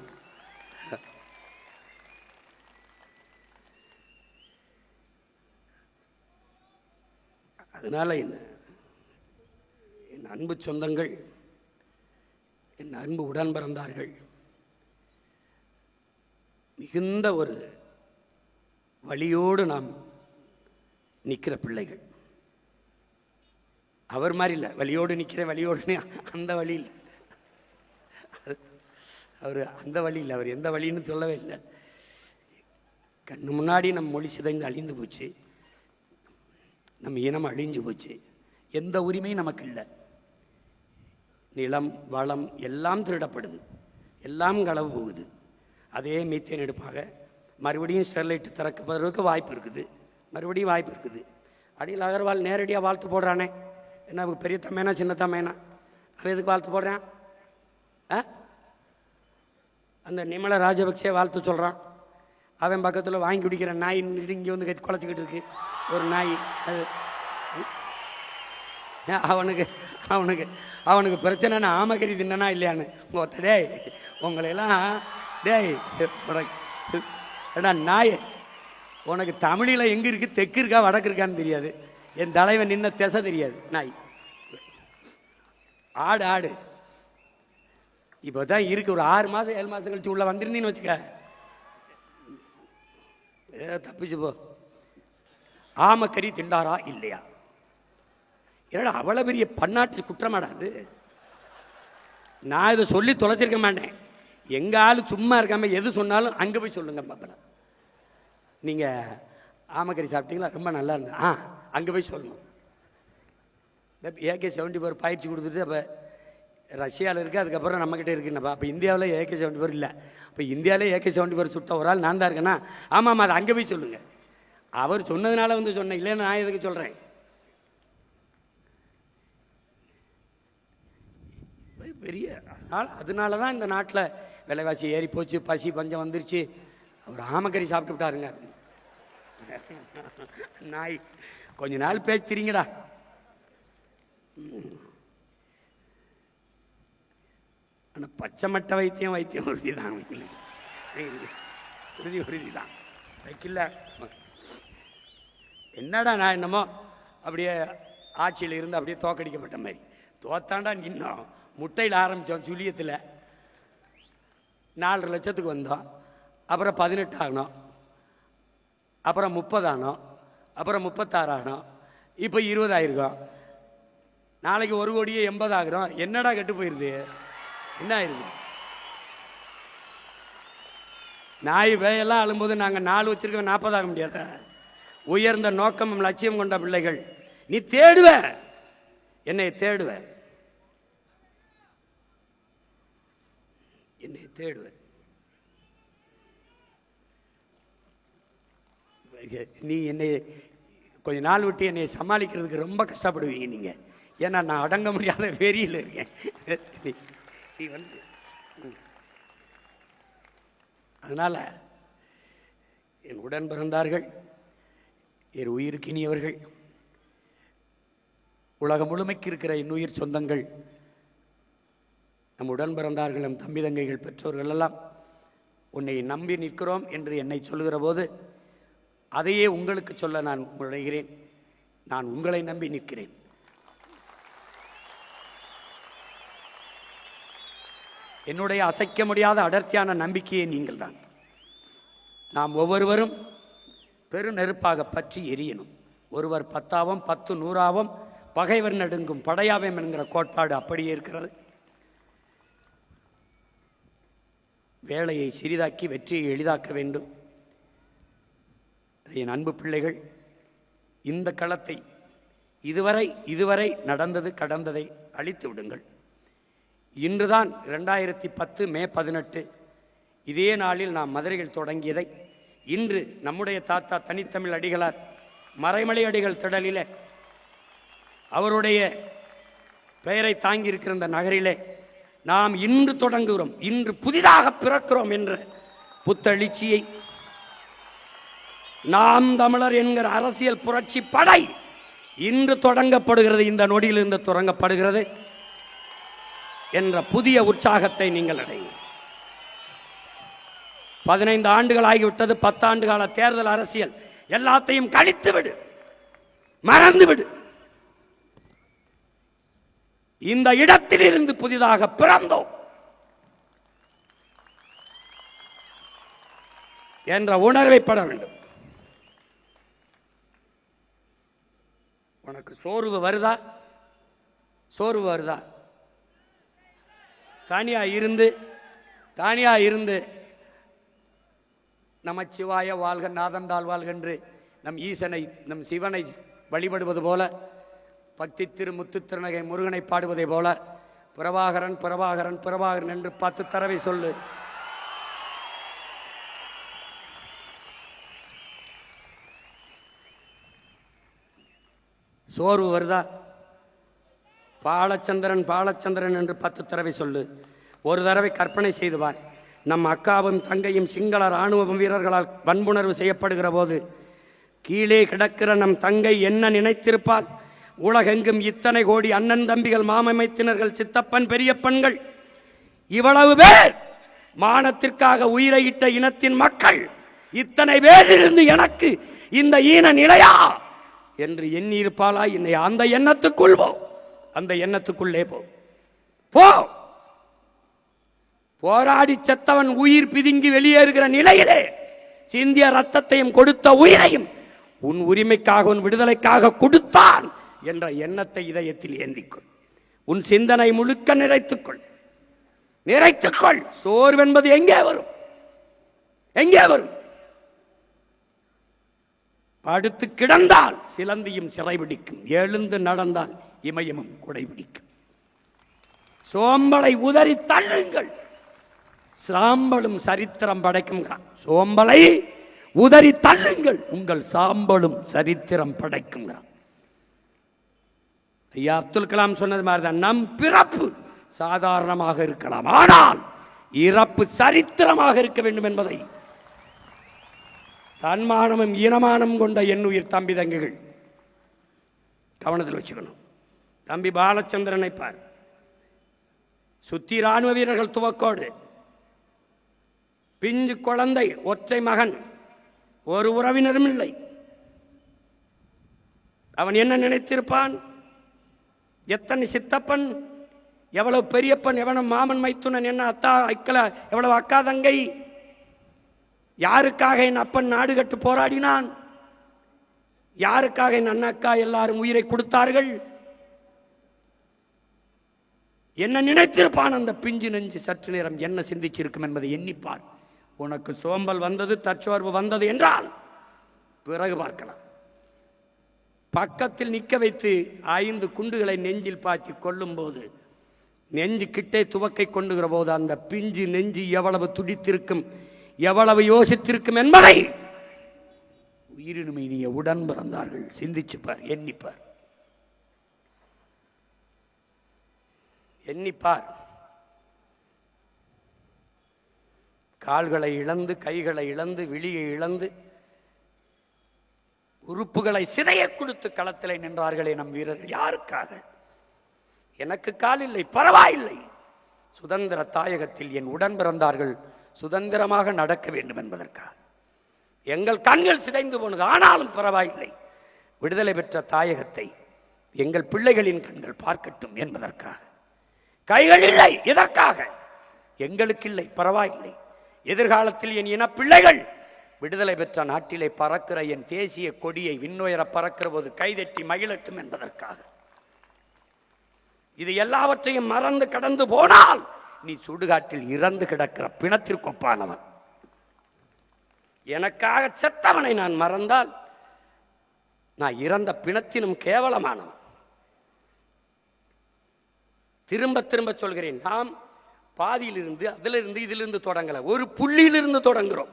Speaker 2: அதனால என்ன, என் அன்பு சொந்தங்கள், என் அன்பு உடன் பிறந்தார்கள், மிகுந்த ஒரு வழியோடு நாம் நிற்கிற பிள்ளைகள். அவர் மாதிரி இல்லை, வழியோடு நிற்கிறேன் வழியோடு, அந்த வழி இல்லை. அவர் அந்த வழி இல்லை, அவர் எந்த வழின்னு சொல்லவே இல்லை. கண்ணு முன்னாடி நம் மொழி சிதைந்து அழிந்து போச்சு, நம்ம இனம் அழிஞ்சு போச்சு, எந்த உரிமையும் நமக்கு இல்லை. நிலம் வளம் எல்லாம் திருடப்படுது, எல்லாம் களவு போகுது. அதே மீத்தேன் எடுப்பாக மறுபடியும் ஸ்டெர்லைட் திறக்கப்படுறதுக்கு வாய்ப்பு இருக்குது, மறுபடியும் வாய்ப்பு இருக்குது. அடியில் அகர்வால் நேரடியாக வாழ்த்து போடுறானே, என்ன பெரிய தம்மேனா சின்ன தம்மேனா, அவன் எதுக்கு வாழ்த்து போடுறான்? அந்த நிமல ராஜபக்சே வாழ்த்து சொல்கிறான், அவன் பக்கத்தில் வாங்கி குடிக்கிற நாய் இங்கே வந்து கட்டி குலைச்சிக்கிட்டு இருக்கு ஒரு நாய். அது அவனுக்கு அவனுக்கு அவனுக்கு பிரச்சனைனா ஆமகரி தின்னா இல்லையான்னு ஒத்த. டேய் உங்களையெல்லாம், டேய் ஏடா நாய், உனக்கு தமிழில் எங்கே இருக்குது, தெற்கு இருக்கா வடக்கு இருக்கான்னு தெரியாது, என் தலைவன் நின்ன திசை தெரியாது நாய். ஆடு ஆடு இப்போ தான் இருக்குது, ஒரு 6 மாதம் 7 மாதம் கழிச்சு உள்ளே வந்திருந்தீன்னு வச்சுக்க, தப்பிச்சு போ. ஆமக்கறி திண்டாரா இல்லையா? ஏன்னா அவ்வளோ பெரிய பன்னாட்டு குற்றமாடாது. நான் இதை சொல்லி தொலைச்சிருக்க மாட்டேன். எங்க ஆள் சும்மா இருக்காம எது சொன்னாலும் அங்கே போய் சொல்லுங்க பார்க்கலாம். நீங்கள் ஆமக்கறி சாப்பிட்டீங்களா, ரொம்ப நல்லா இருந்தது, அங்கே போய் சொல்லணும். AK-74 பயிற்சி கொடுத்துட்டு அப்போ ரஷ்யாவில் இருக்குது, அதுக்கப்புறம் நம்மக்கிட்ட இருக்குன்னப்பா. அப்போ இந்தியாவில் AK-74 இல்லை. இப்போ இந்தியாவிலே AK-74 சுட்ட ஒரு ஆள் நான் தான் இருக்கேன்னா, ஆமாம் அது அங்கே போய் சொல்லுங்கள். அவர் சொன்னதுனால வந்து சொன்னேன், இல்லைன்னு நான் எதுக்கு சொல்கிறேன்? பெரிய அதனால தான் இந்த நாட்டில் விலைவாசி ஏறி போச்சு, பசி பஞ்சம் வந்துருச்சு. அவர் ஆமக்கறி சாப்பிட்டு விட்டாருங்க. நாய் கொஞ்ச நாள் பேசுறீங்கடா. ஆனால் பச்சை மட்டை வைத்தியம் உறுதி தான், உறுதி தான் வைக்கல. என்னடா நான் என்னமோ அப்படியே ஆட்சியில் இருந்து அப்படியே தோக்கடிக்கப்பட்ட மாதிரி தோத்தாண்டா நின்னோம். முட்டையில் ஆரம்பித்தோம், சுழியத்தில் 4 லட்சத்துக்கு வந்தோம், அப்புறம் 18 ஆகணும், அப்புறம் 30 ஆனோம், அப்புறம் 36 ஆகணும், இப்போ 20 ஆயிருக்கோம். நாளைக்கு 1 கோடியே 80 ஆகிறோம். என்னடா கெட்டு போயிருது, என்ன ஆயிருது? நாய் வேயெல்லாம் அழும்போது நாங்கள் 4 வச்சிருக்கோம், 40 ஆக முடியாத. உயர்ந்த நோக்கமும் லட்சியம் கொண்ட பிள்ளைகள். நீ தேடுவ, என்னை தேடுவ, என்னை தேடுவ. நீ என்னை கொஞ்ச நாள் விட்டு என்னை சமாளிக்கிறதுக்கு ரொம்ப கஷ்டப்படுவீங்க நீங்கள். ஏன்னா நான் அடங்க முடியாத வெறியில் இருக்கேன். நீ வந்து அதனால் என் உடன் பிறந்தார்கள், என் உயிருக்கினியவர்கள், உலகம் முழுமைக்கு இருக்கிற என் உயிர் சொந்தங்கள், நம் உடன் பிறந்தார்கள், நம் தம்பி தங்கைகள், பெற்றோர்கள் எல்லாம் உன்னை நம்பி நிற்கிறோம் என்று என்னை சொல்லுகிற போது அதையே உங்களுக்கு சொல்ல நான் முனைகிறேன். நான் உங்களை நம்பி நிற்கிறேன். என்னுடைய அசைக்க முடியாத அடர்த்தியான நம்பிக்கையை நீங்கள் தான். நாம் ஒவ்வொருவரும் பெரு நெருப்பாக பற்றி எரியணும். ஒருவர் 10ஆவும் 10 100ஆவும் பகைவர் நடுங்கும் படையாவேம் என்கிற கோட்பாடு அப்படியே இருக்கிறது. வேலையை சிறிதாக்கி வெற்றியை எளிதாக்க வேண்டும். என் அன்பு பிள்ளைகள், இந்த களத்தை இதுவரை நடந்தது கடந்ததை அழித்து விடுங்கள். இன்றுதான் 2010 மே 18 இதே நாளில் நாம் மதுரையில் தொடங்கியதை இன்று நம்முடைய தாத்தா தனித்தமிழ் அடிகளார் மறைமலை அடிகள் திடலிலே அவருடைய பெயரை தாங்கி இருக்கிற இந்த நகரிலே நாம் இன்று தொடங்குகிறோம், இன்று புதிதாக பிறக்கிறோம் என்ற புத்தெழுச்சியை நாம் தமிழர் என்கிற அரசியல் புரட்சி படை இன்று தொடங்கப்படுகிறது, இந்த நொடியிலிருந்து தொடங்கப்படுகிறது என்ற புதிய உற்சாகத்தை நீங்கள் அடையும். 15 ஆண்டுகள் ஆகிவிட்டது. 10 ஆண்டு கால தேர்தல் அரசியல் எல்லாத்தையும் கழித்து விடு, மறந்து விடு. இந்த இடத்தில் இருந்து புதிதாக பிறந்தோம் என்ற உணர்வை பட வேண்டும். உனக்கு சோர்வு வருதா? சோர்வு வருதா? தனியா இருந்து நமச்சிவாய வாழ்க நாதந்தாள் வாழ்க என்று நம் ஈசனை நம் சிவனை வழிபடுவது போல, பக்தி திரு முத்து திருநகை முருகனை பாடுவதை போல பிரபாகரன் பிரபாகரன் பிரபாகரன் என்று 10 தடவை சொல்லு. சோர்வு வருதா? பாலச்சந்திரன் பாலச்சந்திரன் என்று 10 தடவை சொல்லு. ஒரு தடவை கற்பனை செய்துவார். நம் அக்காவும் தங்கையும் சிங்கள இராணுவ வீரர்களால் வன்புணர்வு செய்யப்படுகிற போது கீழே கிடக்கிற நம் தங்கை என்ன நினைத்திருப்பாள்? உலகெங்கும் இத்தனை கோடி அண்ணன் தம்பிகள், மாமமைத்தினர்கள், சித்தப்பன், பெரியப்பன்கள், இவ்வளவு பேர் மானத்திற்காக உயிரை இட்ட இனத்தின் மக்கள், இத்தனை பேரிலிருந்து எனக்கு இந்த ஈன நிலையா என்று எண்ணி இருப்பாளா? என்னை அந்த எண்ணத்துக்குள் போ, அந்த எண்ணத்துக்குள்ளே போ. போராடி செத்தவன் உயிர் பிதுங்கி வெளியேறுகிற நிலையிலே சிந்திய ரத்தத்தையும் கொடுத்த உயிரையும் உன் உரிமைக்காக, உன் விடுதலைக்காக கொடுத்தான் என்ற எண்ணத்தை இதயத்தில் ஏந்திக்கொள். உன் சிந்தனை முழுக்க நிறைத்துக்கொள். சோர்வென்பது எங்கே வரும்? எங்கே வரும்? படுத்து கிடந்தால் சிலந்தியும் சிறைபிடிக்கும், எழுந்து நடந்தால் இமயமும் குடைபிடிக்கும். சோம்பலை உதறி தள்ளுங்கள், சாம்பலும் சரித்திரம் படைக்கும். சோம்பலை உதறி தள்ளுங்கள், உங்கள் சாம்பலும் சரித்திரம் படைக்கும். ஐயா அப்துல் கலாம் சொன்னது மாதிரிதான், நம் பிறப்பு சாதாரணமாக இருக்கலாம், ஆனால் இறப்பு சரித்திரமாக இருக்க வேண்டும் என்பதை தன்மானமும் ஈனமானம் கொண்ட எண்ணுயிர் தம்பி தங்கைகள் கவனத்தில் வச்சுக்கணும். தம்பி பாலச்சந்திரனை பார், சுத்தி ராணுவ வீரர்கள் துவக்கோடு, பிஞ்சு குழந்தை, ஒற்றை மகன், ஒரு உறவினரும் இல்லை. அவன் என்ன நினைத்திருப்பான்? எத்தனை சித்தப்பன், எவ்வளவு பெரியப்பன், எவன மாமன் மைத்துனன், என்ன அத்தா அக்கல, எவ்வளவு அக்கா தங்கை, யாருக்காக என் அப்பன் நாடு கட்டு போராடினான், யாருக்காக என் அண்ணா எல்லாரும் உயிரை கொடுத்தார்கள், என்ன நினைத்திருப்பான் அந்த பிஞ்சு நெஞ்சு? சற்று நேரம் என்ன சிந்திச்சிருக்கும் என்பதை எண்ணிப்பார். உனக்கு சோம்பல் வந்தது, தற்சோர்வு வந்தது என்றால் பிறகு பார்க்கலாம். பக்கத்தில் நிற்க வைத்து 5 குண்டுகளை நெஞ்சில் பாய்ச்சி கொள்ளும் போது, நெஞ்சு கிட்டே துவக்கை கொண்டுகிற போது அந்த பிஞ்சு நெஞ்சு எவ்வளவு துடித்திருக்கும், எவ்வளவு யோசித்திருக்கும் என்பதை உயிரினுமை நீ உடன் பிறந்தார்கள் சிந்திச்சுப்பார், எண்ணிப்பார். கால்களை இழந்து, கைகளை இழந்து, விழியை இழந்து, உறுப்புகளை சிதைய கொடுத்து களத்திலே நின்றார்களே நம் வீரர்கள். யாருக்காக? எனக்கு கால் இல்லை, பரவாயில்லை, சுதந்திர தாயகத்தில் என் உடன் பிறந்தார்கள் சுதந்திரமாக நடக்க வேண்டும் என்பதற்காக. எங்கள் கண்கள் சிதைந்து போனது, ஆனாலும் பரவாயில்லை, விடுதலை பெற்ற தாயகத்தை எங்கள் பிள்ளைகளின் கண்கள் பார்க்கட்டும் என்பதற்காக. கைகள் இல்லை, இதற்காக. எங்களுக்கு இல்லை, பரவாயில்லை, எதிர்காலத்தில் என் இன பிள்ளைகள் விடுதலை பெற்ற நாட்டிலே பறக்கிற என் தேசிய கொடியை விண்ணுயர பறக்கிற போது கைதட்டி மகிழட்டும் என்பதற்காக. இது எல்லாவற்றையும் மறந்து கடந்து போனால் நீ சுடுகாட்டில் இறந்து கிடக்கிற பிணத்திற்கொப்பானவன். எனக்காக செத்தவனை நான் மறந்தால் நான் இறந்த பிணத்தினும் கேவலமானவன். திரும்ப திரும்ப சொல்கிறேன், நாம் பாதியிலிருந்து, அதிலிருந்து, இதிலிருந்து தொடங்கல, ஒரு புள்ளியிலிருந்து தொடங்குகிறோம்.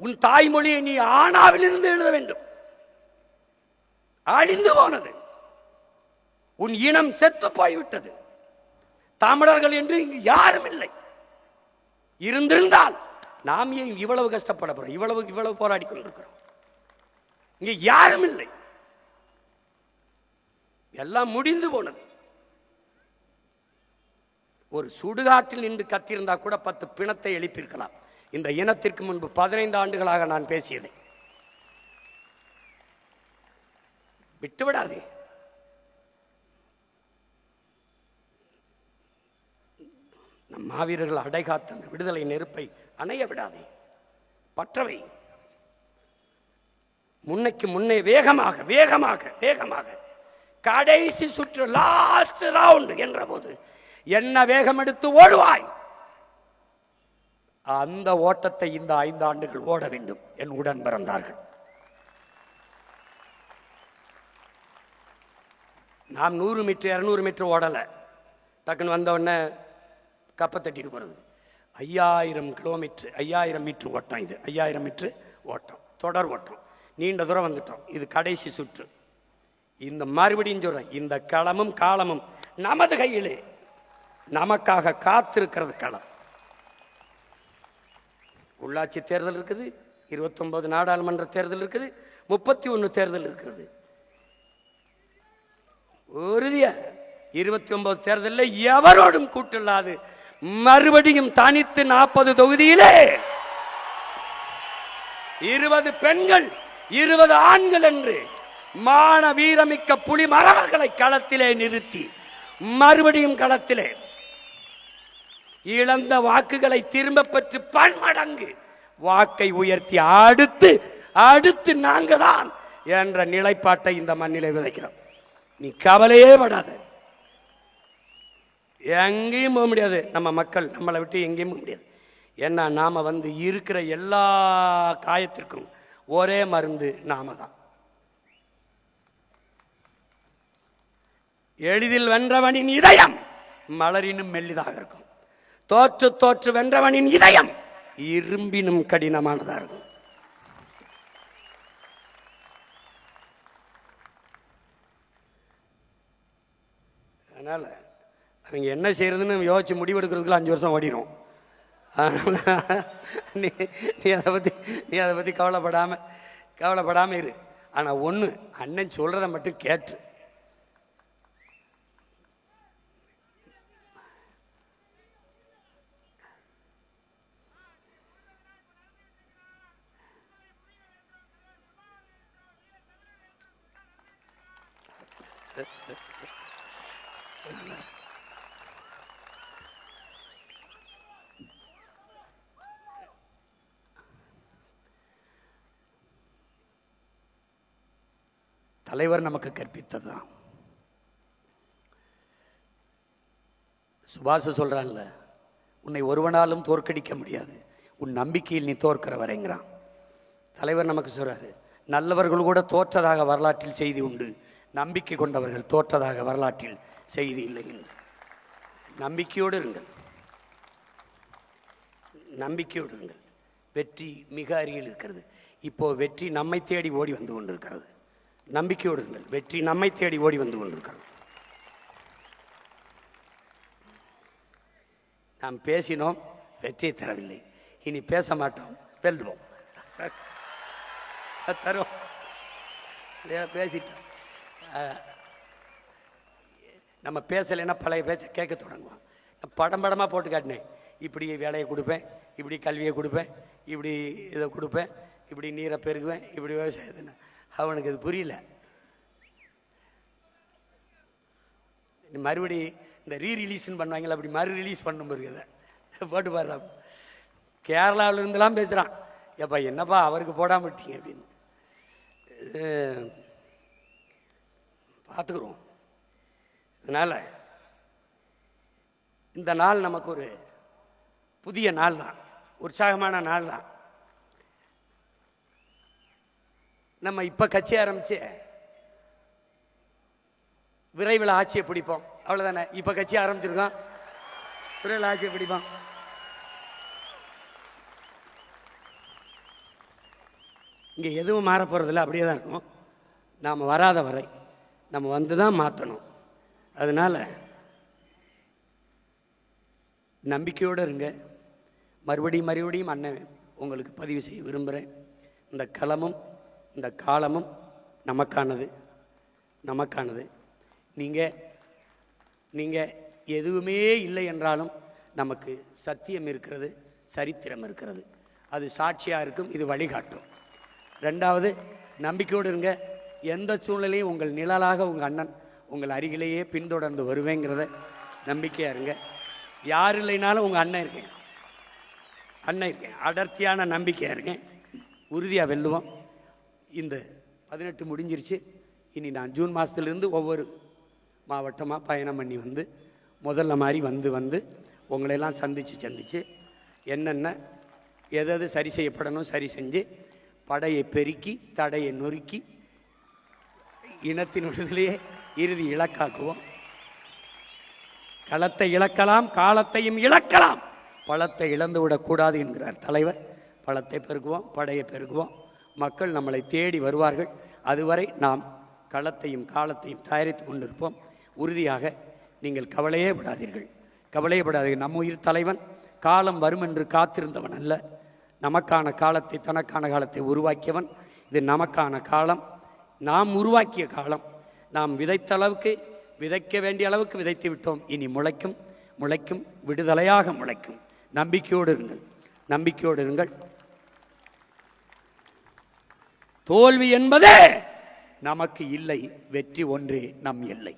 Speaker 2: உன் தாய்மொழியை நீ ஆனாவிலிருந்து எழுத வேண்டும். அழிந்து போனது, உன் இனம் செத்து போய்விட்டது. தமிழர்கள் என்று இங்கு யாரும் இல்லை. இருந்திருந்தால் நாம் ஏன் இவ்வளவு கஷ்டப்பட போறோம், இவ்வளவு போராடி கொண்டிருக்கிறோம்? இங்கே யாரும் இல்லை. எல்லாம் முடிந்து போனது. ஒரு சுடுகாட்டில் நின்று கத்திருந்தா கூட 10 பிணத்தை எழுப்பியிருக்கலாம். இந்த இனத்திற்கு முன்பு 15 ஆண்டுகளாக நான் பேசியதை விட்டுவிடாதே. நம் மாவீரர்கள் அடைகாத்த அந்த விடுதலை நெருப்பை அணைய விடாதே, பற்றவை. முன்னைக்கு முன்னே வேகமாக வேகமாக வேகமாக கடைசி சுற்று லாஸ்ட் ரவுண்ட் என்ற போது என்ன வேகம் எடுத்து ஓடுவாய், அந்த ஓட்டத்தை இந்த 5 ஆண்டுகள் ஓட வேண்டும் என் உடன் பிறந்தார்கள். நாம் 100 மீட்டர் 200 மீட்டர் ஓடலை. டக்குன்னு வந்த உடனே கப்பை தட்டிட்டு போகிறது. 5000 கிலோமீட்டர் 5000 மீட்டர் ஓட்டம். இது 5000 மீட்டர் ஓட்டம், தொடர் ஓட்டம். நீண்ட தூரம் வந்துட்டோம். இது கடைசி சுற்று. இந்த மறுபடியும் சொல்றேன், இந்த களமும் காலமும் நமது கையிலே, நமக்காக காத்திருக்கிறது களம். உள்ளாட்சி தேர்தல் இருக்குது, 29 நாடாளுமன்ற தேர்தல் இருக்குது, 31 தேர்தல் இருக்கிறது. உறுதியா 29 தேர்தலில் எவரோடும் கூட்டில்லாது மறுபடியும் தனித்து 40 தொகுதியிலே 20 பெண்கள் 20 ஆண்கள் என்று மான வீரமிக்க புலி மறவர்களை களத்திலே நிறுத்தி மறுபடியும் களத்திலே இழந்த வாக்குகளை திரும்ப பெற்று பன்மடங்கு வாக்கை உயர்த்தி அடுத்து அடுத்து நாங்க தான் என்ற நிலைப்பாட்டை இந்த மண்ணிலே விதைக்கிறோம். நீ கவலையே படாத, எங்கேயும் போக முடியாது. நம்ம மக்கள் நம்மளை விட்டு எங்கேயும் போக முடியாது. ஏன்னா நாம இருக்கிற எல்லா காயத்திற்கும் ஒரே மருந்து நாம தான். எளிதில் வென்றவனின் இதயம் மலரினும் மெல்லிதாக இருக்கும். தோற்று தோற்று வென்றவனின் இதயம் இரும்பினும் கடினமானதாக இருக்கும். அதனால அவங்க என்ன செய்யறதுன்னு யோசிச்சு முடிவெடுக்கிறதுக்குள்ள 5 வருஷம் ஓடிடும். நீ அதை பத்தி கவலைப்படாம இரு. ஆனா ஒண்ணு, அண்ணன் சொல்றதை மட்டும் கேட்டு. தலைவர் நமக்கு கற்பித்ததுதான். சுபாஷ் சொல்றான்ல, உன்னை ஒருவனாலும் தோற்கடிக்க முடியாது, உன் நம்பிக்கையில் நீ தோற்கிற வரைங்கிறான். தலைவர் நமக்கு சொல்றாரு, நல்லவர்கள் கூட தோற்றதாக வரலாற்றில் செய்தி உண்டு, நம்பிக்கை கொண்டவர்கள் தோற்றதாக வரலாற்றில் செய்தி இல்லை. நம்பிக்கையோடு இருங்கள், நம்பிக்கையோடு இருங்கள். வெற்றி மிக அருகில் இருக்கிறது. இப்போ வெற்றி நம்மை தேடி ஓடி வந்து கொண்டிருக்கிறது. நம்பிக்கையோடு இருங்கள், வெற்றி நம்மை தேடி ஓடி வந்து கொண்டிருக்கிறது. நாம் பேசினோம், வெற்றியை தரவில்லை. இனி பேச மாட்டோம், வெல்வோம், தருவோம். பேசிட்டோம். நம்ம பேசலைன்னா பழைய பேச்சை கேட்க தொடங்குவோம். படம் படமாக போட்டு காட்டினேன், இப்படி வேலையை கொடுப்பேன், இப்படி கல்வியை கொடுப்பேன், இப்படி இதை கொடுப்பேன், இப்படி நீரை பெருகுவேன், இப்படி விவசாயத்தை. அவனுக்கு இது புரியல. மறுபடி இந்த ரீரிலீஸ்ன்னு பண்ணுவாங்களா, அப்படி மறு ரிலீஸ் பண்ணும் இருக்குது போட்டு பாரு. கேரளாவில் இருந்தெல்லாம் பேசுகிறான், ஏப்பா என்னப்பா அவருக்கு போடாம விட்டீங்க அப்படின்னு. பார்த்துக்குறோம். அதனால் இந்த நாள் நமக்கு ஒரு புதிய நாள் தான், உற்சாகமான நாள் தான். நம்ம இப்போ கட்சி ஆரம்பிச்சு விரைவில் ஆட்சியை பிடிப்போம், அவ்வளோதானே. இப்போ கட்சி ஆரம்பிச்சிருக்கோம், விரைவில் ஆட்சியை பிடிப்போம். இங்கே எதுவும் மாற போகிறதில்ல, அப்படியே தான் இருக்கும். நாம் வராத வரை நம்ம வந்து தான் மாற்றணும். அதனால் நம்பிக்கையோடு இருங்க. மறுபடியும் அண்ணன் உங்களுக்கு பதிவு செய்ய விரும்புகிறேன், இந்த களமும் இந்த காலமும் நமக்கானது. நீங்கள் எதுவுமே இல்லை என்றாலும் நமக்கு சத்தியம் இருக்கிறது, சரித்திரம் இருக்கிறது. அது சாட்சியாக இருக்கும், இது வழிகாட்டும். ரெண்டாவது, நம்பிக்கையோடு இருங்க. எந்த சூழ்நிலையும் உங்கள் நிழலாக உங்கள் அண்ணன் உங்கள் அருகிலேயே பின்தொடர்ந்து வருவேங்கிறத நம்பிக்கையாக இருங்க. யார் இல்லைனாலும் உங்கள் அண்ணன் இருக்கேன், அடர்த்தியான நம்பிக்கையாக இருக்கேன். உறுதியாக வெல்லுவோம். இந்த 18 முடிஞ்சிருச்சு. இனி நான் ஜூன் மாதத்துலேருந்து ஒவ்வொரு மாவட்டமாக பயணம் பண்ணி வந்து முதல்ல மாதிரி வந்து உங்களையெல்லாம் சந்தித்து என்னென்ன எது சரி செய்யப்படணும் சரி செஞ்சு படையை பெருக்கி தடையை நொறுக்கி இனத்தின் விடுதலையே இறுதி இலக்காக்குவோம். களத்தை இழக்கலாம், காலத்தையும் இழக்கலாம், பழத்தை இழந்து விடக்கூடாது என்கிறார் தலைவர். பழத்தை பெருக்குவோம், படையை பெருக்குவோம். மக்கள் நம்மளை தேடி வருவார்கள். அதுவரை நாம் களத்தையும் காலத்தையும் தயாரித்து கொண்டிருப்போம். உறுதியாக நீங்கள் கவலையே விடாதீர்கள். நம்ம உயிர் தலைவன் காலம் வரும் என்று காத்திருந்தவன் அல்ல. நமக்கான காலத்தை, தனக்கான காலத்தை உருவாக்கியவன். இது நமக்கான காலம், நாம் உருவாக்கிய காலம். நாம் விதைத்த அளவுக்கு, விதைக்க வேண்டிய அளவுக்கு விதைத்து விட்டோம். இனி முளைக்கும், விடுதலையாக முளைக்கும். நம்பிக்கையோடு இருங்கள். தோல்வி என்பதே நமக்கு இல்லை, வெற்றி ஒன்றே நம் எல்லை.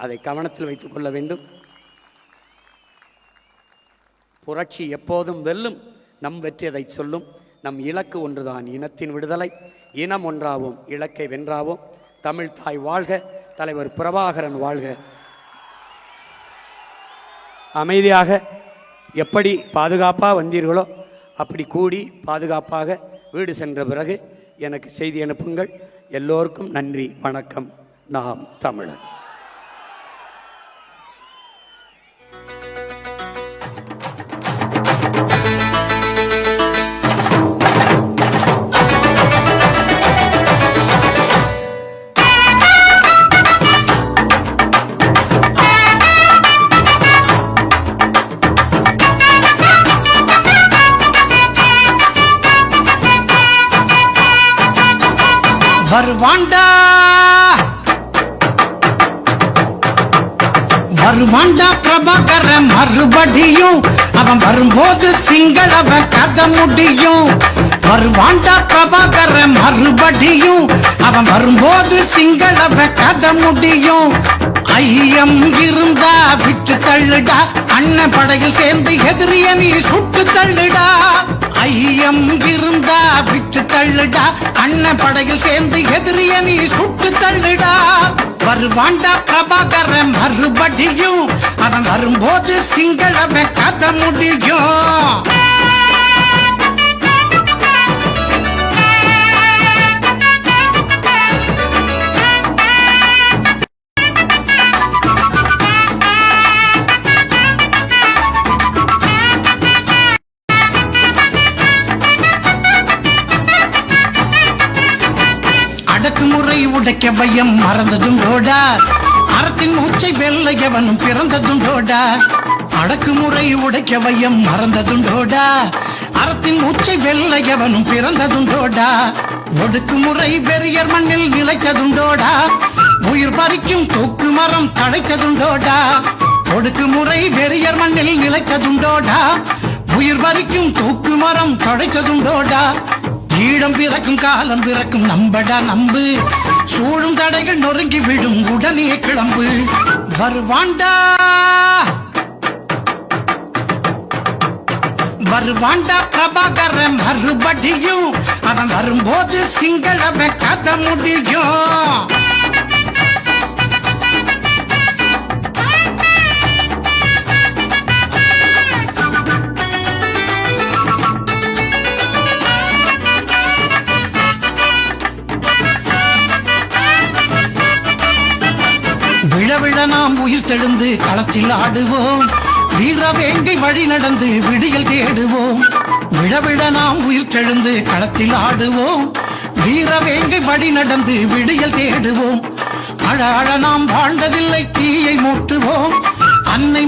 Speaker 2: அதை கவனத்தில் வைத்துக் கொள்ள வேண்டும். புரட்சி எப்போதும் வெல்லும், நம் வெற்றி அதை சொல்லும். நம் இலக்கு ஒன்றுதான், இனத்தின் விடுதலை. இனம் ஒன்றாவோம், இலக்கை வென்றாவோம். தமிழ் தாய் வாழ்க, தலைவர் பிரபாகரன் வாழ்க. அமைதியாக எப்படி பாதுகாப்பாக வந்தீர்களோ அப்படி கூடி பாதுகாப்பாக வீடு சென்ற பிறகு எனக்கு செய்தி அனுப்புங்கள். எல்லோருக்கும் நன்றி, வணக்கம். நாம் தமிழர்.
Speaker 3: வருவாண்டா பிரபாகர மறுபடியும், அவன் வரும்போது சிங்களவ கதை முடியும். வருவாண்டா பிரபாகர மறுபடியும், அவன் வரும்போது சிங்களவ கதை முடியும். ஐயம் இருந்தா விட்டு தள்ளுடா, அண்ணன் படையில் சேர்ந்து எதிரிய நீ சுட்டு தள்ளுடா. ஐயம் இருந்தா விட்டு தள்ளுடா, அண்ணன் படையில் சேர்ந்து எதிரிய நீ சுட்டு தள்ளுடா. வருவாண்டா பிரபாகர மறுபடியும், அவன் வரும்போது சிங்களவ கதை முடியும். அடக்குமுறை உடைக்க வையம் மறந்ததுண்டோடா, அறத்தின் மூச்சை வெள்ளையவனும் பிறந்ததுண்டோடா. அடக்குமுறை உடைக்க வையம் மறந்ததுண்டோடா, அறத்தின் மூச்சை வெள்ளையவனும் பிறந்ததுண்டோடா. ஒடுக்குமுறை வெறியர் மண்ணில் நிலைத்ததுண்டோடா, உயிர் பறிக்கும் தூக்கு மரம் தழைத்ததுண்டோடா. ஒடுக்குமுறை வெறியர் மண்ணில் நிலைத்ததுண்டோடா, உயிர் பறிக்கும் தூக்கு மரம் தழைத்ததுண்டோடா. ஈழம் பிறக்கும் காலம் பிறக்கும், நம்படா நம்பு. சூழும் தடைகள் நொறுங்கி விடும், உடனே கிளம்பு. வருவாண்டா பிரபாகர மறுபடியும், அவன் வரும்போது சிங்களவ கதை முடியும். விழவிழ நாம் உயிர் தெழுந்து களத்தில் ஆடுவோம், வீரவேங்கை வழி நடந்து விடியல் தேடுவோம். விழவிழ நாம் உயிர் தெழுந்து களத்தில் ஆடுவோம், வீரவேங்கை வழி நடந்து விடியல் தேடுவோம். அழ அழ நாம் வாழ்ந்ததில்லை, தீயை மூட்டுவோம். அன்னை